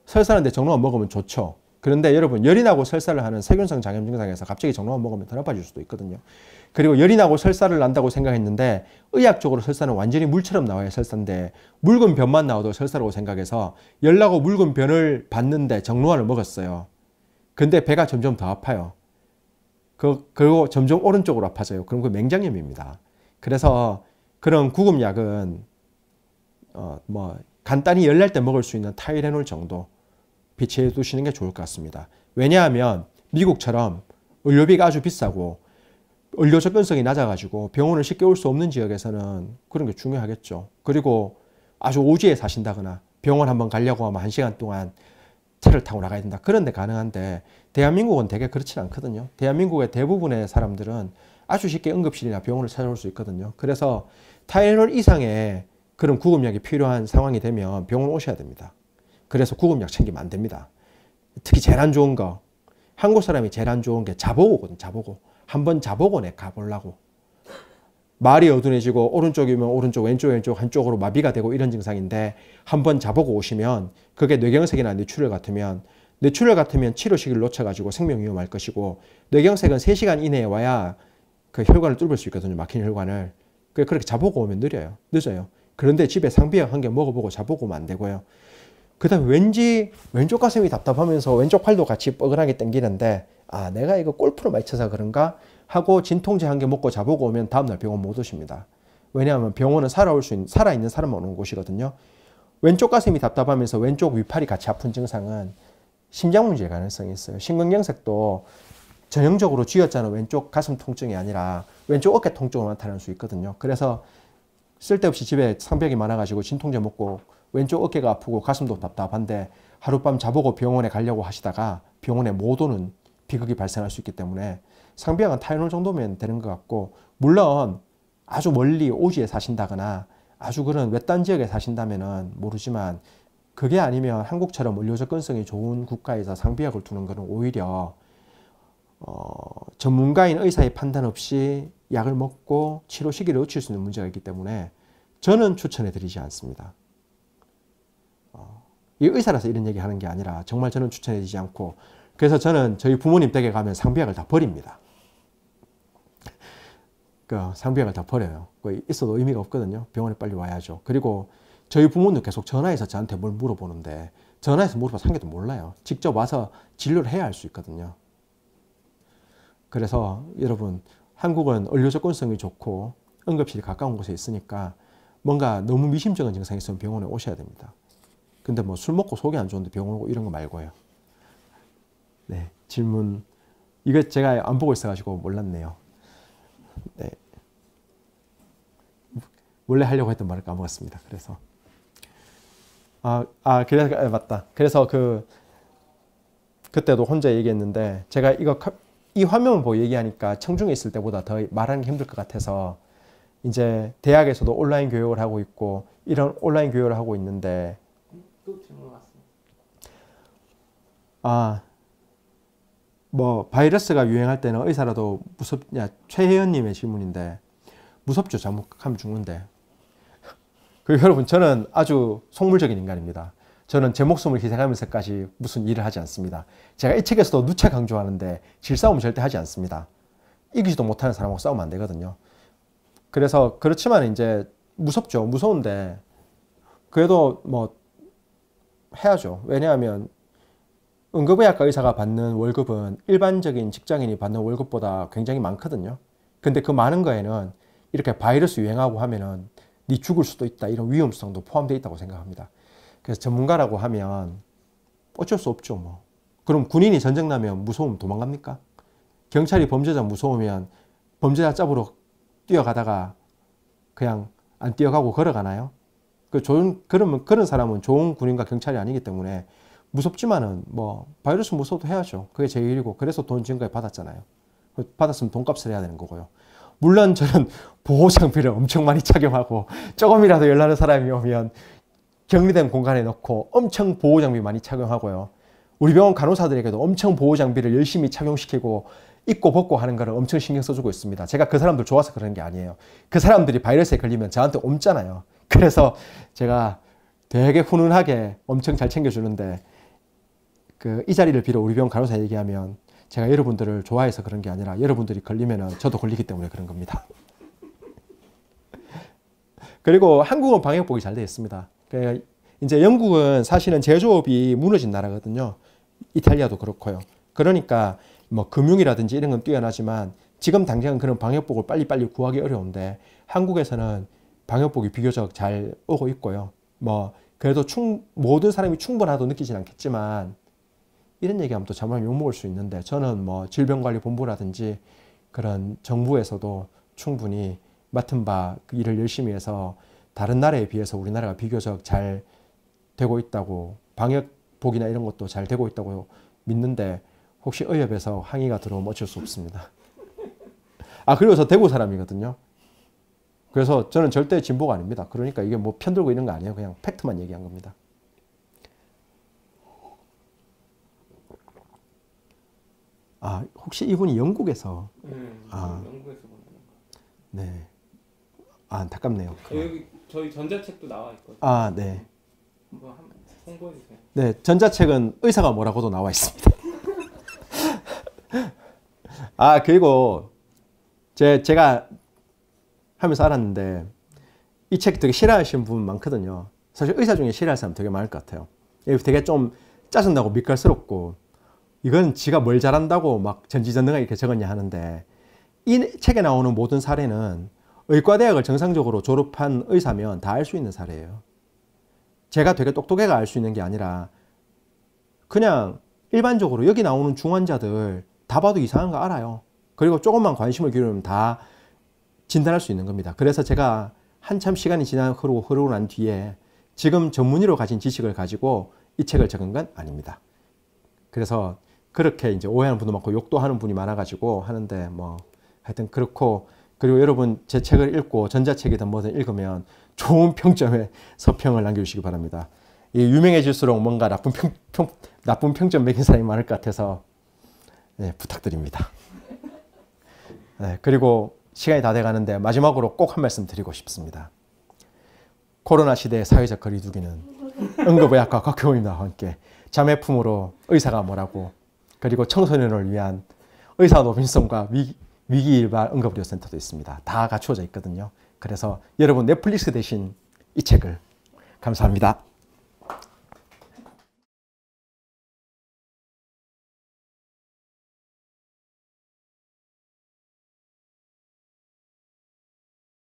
S1: 설사하는데 정로환 먹으면 좋죠. 그런데 여러분 열이 나고 설사를 하는 세균성 장염 증상에서 갑자기 정로환 먹으면 더 나빠질 수도 있거든요. 그리고 열이 나고 설사를 난다고 생각했는데 의학적으로 설사는 완전히 물처럼 나와야 설사인데 묽은 변만 나와도 설사라고 생각해서 열 나고 묽은 변을 봤는데 정로환을 먹었어요. 근데 배가 점점 더 아파요. 그리고 점점 오른쪽으로 아파져요. 그럼 그 맹장염입니다. 그래서 그런 구급약은 뭐 간단히 열 날 때 먹을 수 있는 타이레놀 정도 비치해 두시는 게 좋을 것 같습니다. 왜냐하면 미국처럼 의료비가 아주 비싸고 의료 접근성이 낮아가지고 병원을 쉽게 올 수 없는 지역에서는 그런 게 중요하겠죠. 그리고 아주 오지에 사신다거나 병원 한번 가려고 하면 1시간 동안 차를 타고 나가야 된다. 그런 데 가능한데 대한민국은 되게 그렇진 않거든요. 대한민국의 대부분의 사람들은 아주 쉽게 응급실이나 병원을 찾아올 수 있거든요. 그래서 타이레놀 이상의 그런 구급약이 필요한 상황이 되면 병원 오셔야 됩니다. 그래서 구급약 챙기면 안 됩니다. 특히 제일 안 좋은 거, 한국 사람이 제일 안 좋은 게 자보고거든. 자보고. 한번 자보고내 가보려고. 말이 어두워지고 오른쪽이면 오른쪽, 왼쪽 한쪽으로 마비가 되고 이런 증상인데 한번 자보고 오시면 그게 뇌경색이나 뇌출혈 같으면 치료 시기를 놓쳐가지고 생명 위험할 것이고 뇌경색은 3시간 이내에 와야 그 혈관을 뚫을 수 있거든요. 막힌 혈관을. 그렇게 자보고 오면 늦어요. 그런데 집에 상비약 한 개 먹어보고 자보고 오면 안 되고요. 그 다음에 왠지 왼쪽 가슴이 답답하면서 왼쪽 팔도 같이 뻐근하게 당기는데 아 내가 이거 골프를 많이 쳐서 그런가 하고 진통제 한 개 먹고 자보고 오면 다음날 병원 못 오십니다. 왜냐하면 병원은 살아있는 사람만 오는 곳이거든요. 왼쪽 가슴이 답답하면서 왼쪽 위팔이 같이 아픈 증상은 심장 문제의 가능성이 있어요. 심근경색도 전형적으로 쥐어짜는 왼쪽 가슴 통증이 아니라 왼쪽 어깨 통증으로 나타날 수 있거든요. 그래서 쓸데없이 집에 상벽이 많아가지고 진통제 먹고 왼쪽 어깨가 아프고 가슴도 답답한데 하룻밤 자보고 병원에 가려고 하시다가 병원에 못 오는 비극이 발생할 수 있기 때문에 상비약은 타이레놀 정도면 되는 것 같고 물론 아주 멀리 오지에 사신다거나 아주 그런 외딴 지역에 사신다면은 모르지만 그게 아니면 한국처럼 의료 접근성이 좋은 국가에서 상비약을 두는 것은 오히려 전문가인 의사의 판단 없이 약을 먹고 치료 시기를 놓칠 수 있는 문제가 있기 때문에 저는 추천해 드리지 않습니다. 이 의사라서 이런 얘기 하는 게 아니라 정말 저는 추천해 드리지 않고 그래서 저는 저희 부모님 댁에 가면 상비약을 다 버립니다. 그 상비약을 다 버려요. 있어도 의미가 없거든요. 병원에 빨리 와야죠. 그리고 저희 부모는 계속 전화해서 저한테 뭘 물어보는데 전화해서 물어봐서 한 개도 몰라요. 직접 와서 진료를 해야 할 수 있거든요. 그래서 여러분 한국은 의료 접근성이 좋고 응급실이 가까운 곳에 있으니까 뭔가 너무 미심쩍은 증상이 있으면 병원에 오셔야 됩니다. 근데 뭐 술 먹고 속이 안 좋은데 병원 오고 이런 거 말고요. 네, 질문. 이거 제가 안 보고 있어가지고 몰랐네요. 네. 원래 하려고 했던 말을 까먹었습니다. 그래서. 그래서, 맞다. 그래서 그때도 혼자 얘기했는데, 제가 이 화면을 보고 얘기하니까 청중에 있을 때보다 더 말하는 게 힘들 것 같아서, 이제 대학에서도 온라인 교육을 하고 있고, 이런 온라인 교육을 하고 있는데,
S2: 또 질문 왔습니다.
S1: 뭐 바이러스가 유행할 때는 의사라도 무섭냐 최혜연님의 질문인데 무섭죠. 잘못하면 죽는데. 그리고 여러분 저는 아주 속물적인 인간입니다. 저는 제 목숨을 희생하면서까지 무슨 일을 하지 않습니다. 제가 이 책에서도 누차 강조하는데 질싸움은 절대 하지 않습니다. 이기지도 못하는 사람하고 싸우면 안 되거든요. 그래서 그렇지만 이제 무섭죠. 무서운데 그래도 뭐 해야죠. 왜냐하면 응급의학과 의사가 받는 월급은 일반적인 직장인이 받는 월급보다 굉장히 많거든요. 근데 그 많은 거에는 이렇게 바이러스 유행하고 하면은 네 죽을 수도 있다 이런 위험성도 포함되어 있다고 생각합니다. 그래서 전문가라고 하면 어쩔 수 없죠. 뭐. 그럼 군인이 전쟁 나면 무서우면 도망갑니까? 경찰이 범죄자 무서우면 범죄자 잡으러 뛰어가다가 그냥 안 뛰어가고 걸어가나요? 그러면 그런 사람은 좋은 군인과 경찰이 아니기 때문에 무섭지만은 뭐 바이러스 무서워도 해야죠. 그게 제 일이고 그래서 돈 지금까지 받았잖아요. 받았으면 돈값을 해야 되는 거고요. 물론 저는 보호장비를 엄청 많이 착용하고 조금이라도 열나는 사람이 오면 격리된 공간에 넣고 엄청 보호장비 많이 착용하고요. 우리 병원 간호사들에게도 엄청 보호장비를 열심히 착용시키고 입고 벗고 하는 거를 엄청 신경 써주고 있습니다. 제가 그 사람들 좋아서 그러는 게 아니에요. 그 사람들이 바이러스에 걸리면 저한테 옮잖아요. 그래서 제가 되게 훈훈하게 엄청 잘 챙겨주는데 이 자리를 빌어 우리 병원 간호사 얘기하면 제가 여러분들을 좋아해서 그런 게 아니라 여러분들이 걸리면 저도 걸리기 때문에 그런 겁니다. 그리고 한국은 방역복이 잘 되어 있습니다. 이제 영국은 사실은 제조업이 무너진 나라거든요. 이탈리아도 그렇고요. 그러니까 뭐 금융이라든지 이런 건 뛰어나지만 지금 당장은 그런 방역복을 빨리빨리 구하기 어려운데 한국에서는 방역복이 비교적 잘 오고 있고요. 뭐 그래도 모든 사람이 충분하다고 느끼진 않겠지만 이런 얘기하면 또 잘못하면 욕먹을 수 있는데 저는 뭐 질병관리본부라든지 그런 정부에서도 충분히 맡은 바 그 일을 열심히 해서 다른 나라에 비해서 우리나라가 비교적 잘 되고 있다고 복이나 이런 것도 잘 되고 있다고 믿는데 혹시 의협에서 항의가 들어오면 어쩔 수 없습니다. 아, 그리고 저 대구 사람이거든요. 그래서 저는 절대 진보가 아닙니다. 그러니까 이게 뭐 편들고 이런 거 아니에요. 그냥 팩트만 얘기한 겁니다. 아, 혹시 이분이 영국에서
S2: 영국에서 보는 거.
S1: 네. 아, 안타깝네요.
S2: 여기 저희 전자책도 나와 있거든요.
S1: 아, 네.
S2: 한번 홍보해 주세요.
S1: 네, 전자책은 의사가 뭐라고도 나와 있습니다. 아, 그리고 제가 하면서 알았는데 이 책 되게 싫어하시는 분 많거든요. 사실 의사 중에 싫어할 사람 되게 많을 것 같아요. 되게 좀 짜증나고 밑갈스럽고 이건 지가 뭘 잘한다고 막 전지전능하게 이렇게 적었냐 하는데 이 책에 나오는 모든 사례는 의과대학을 정상적으로 졸업한 의사면 다 알 수 있는 사례예요. 제가 되게 똑똑해가 알 수 있는 게 아니라 그냥 일반적으로 여기 나오는 중환자들 다 봐도 이상한 거 알아요. 그리고 조금만 관심을 기울이면 다 진단할 수 있는 겁니다. 그래서 제가 한참 시간이 흐르고 난 뒤에 지금 전문의로 가진 지식을 가지고 이 책을 적은 건 아닙니다. 그래서 그렇게 이제 오해하는 분도 많고 욕도 하는 분이 많아가지고 하는데 뭐 하여튼 그렇고 그리고 여러분 제 책을 읽고 전자책이든 뭐든 읽으면 좋은 평점에 서평을 남겨주시기 바랍니다. 유명해질수록 뭔가 나쁜 평점 매긴 사람이 많을 것 같아서 네, 부탁드립니다. 네, 그리고 시간이 다 돼가는데 마지막으로 꼭 한 말씀 드리고 싶습니다. 코로나 시대의 사회적 거리두기는 응급의학과 곽효원님과 함께 자매품으로 의사가 뭐라고 그리고 청소년을 위한 의사 노빈성과 위기일발 응급의료센터도 있습니다. 다 갖추어져 있거든요. 그래서 여러분 넷플릭스 대신 이 책을 감사합니다.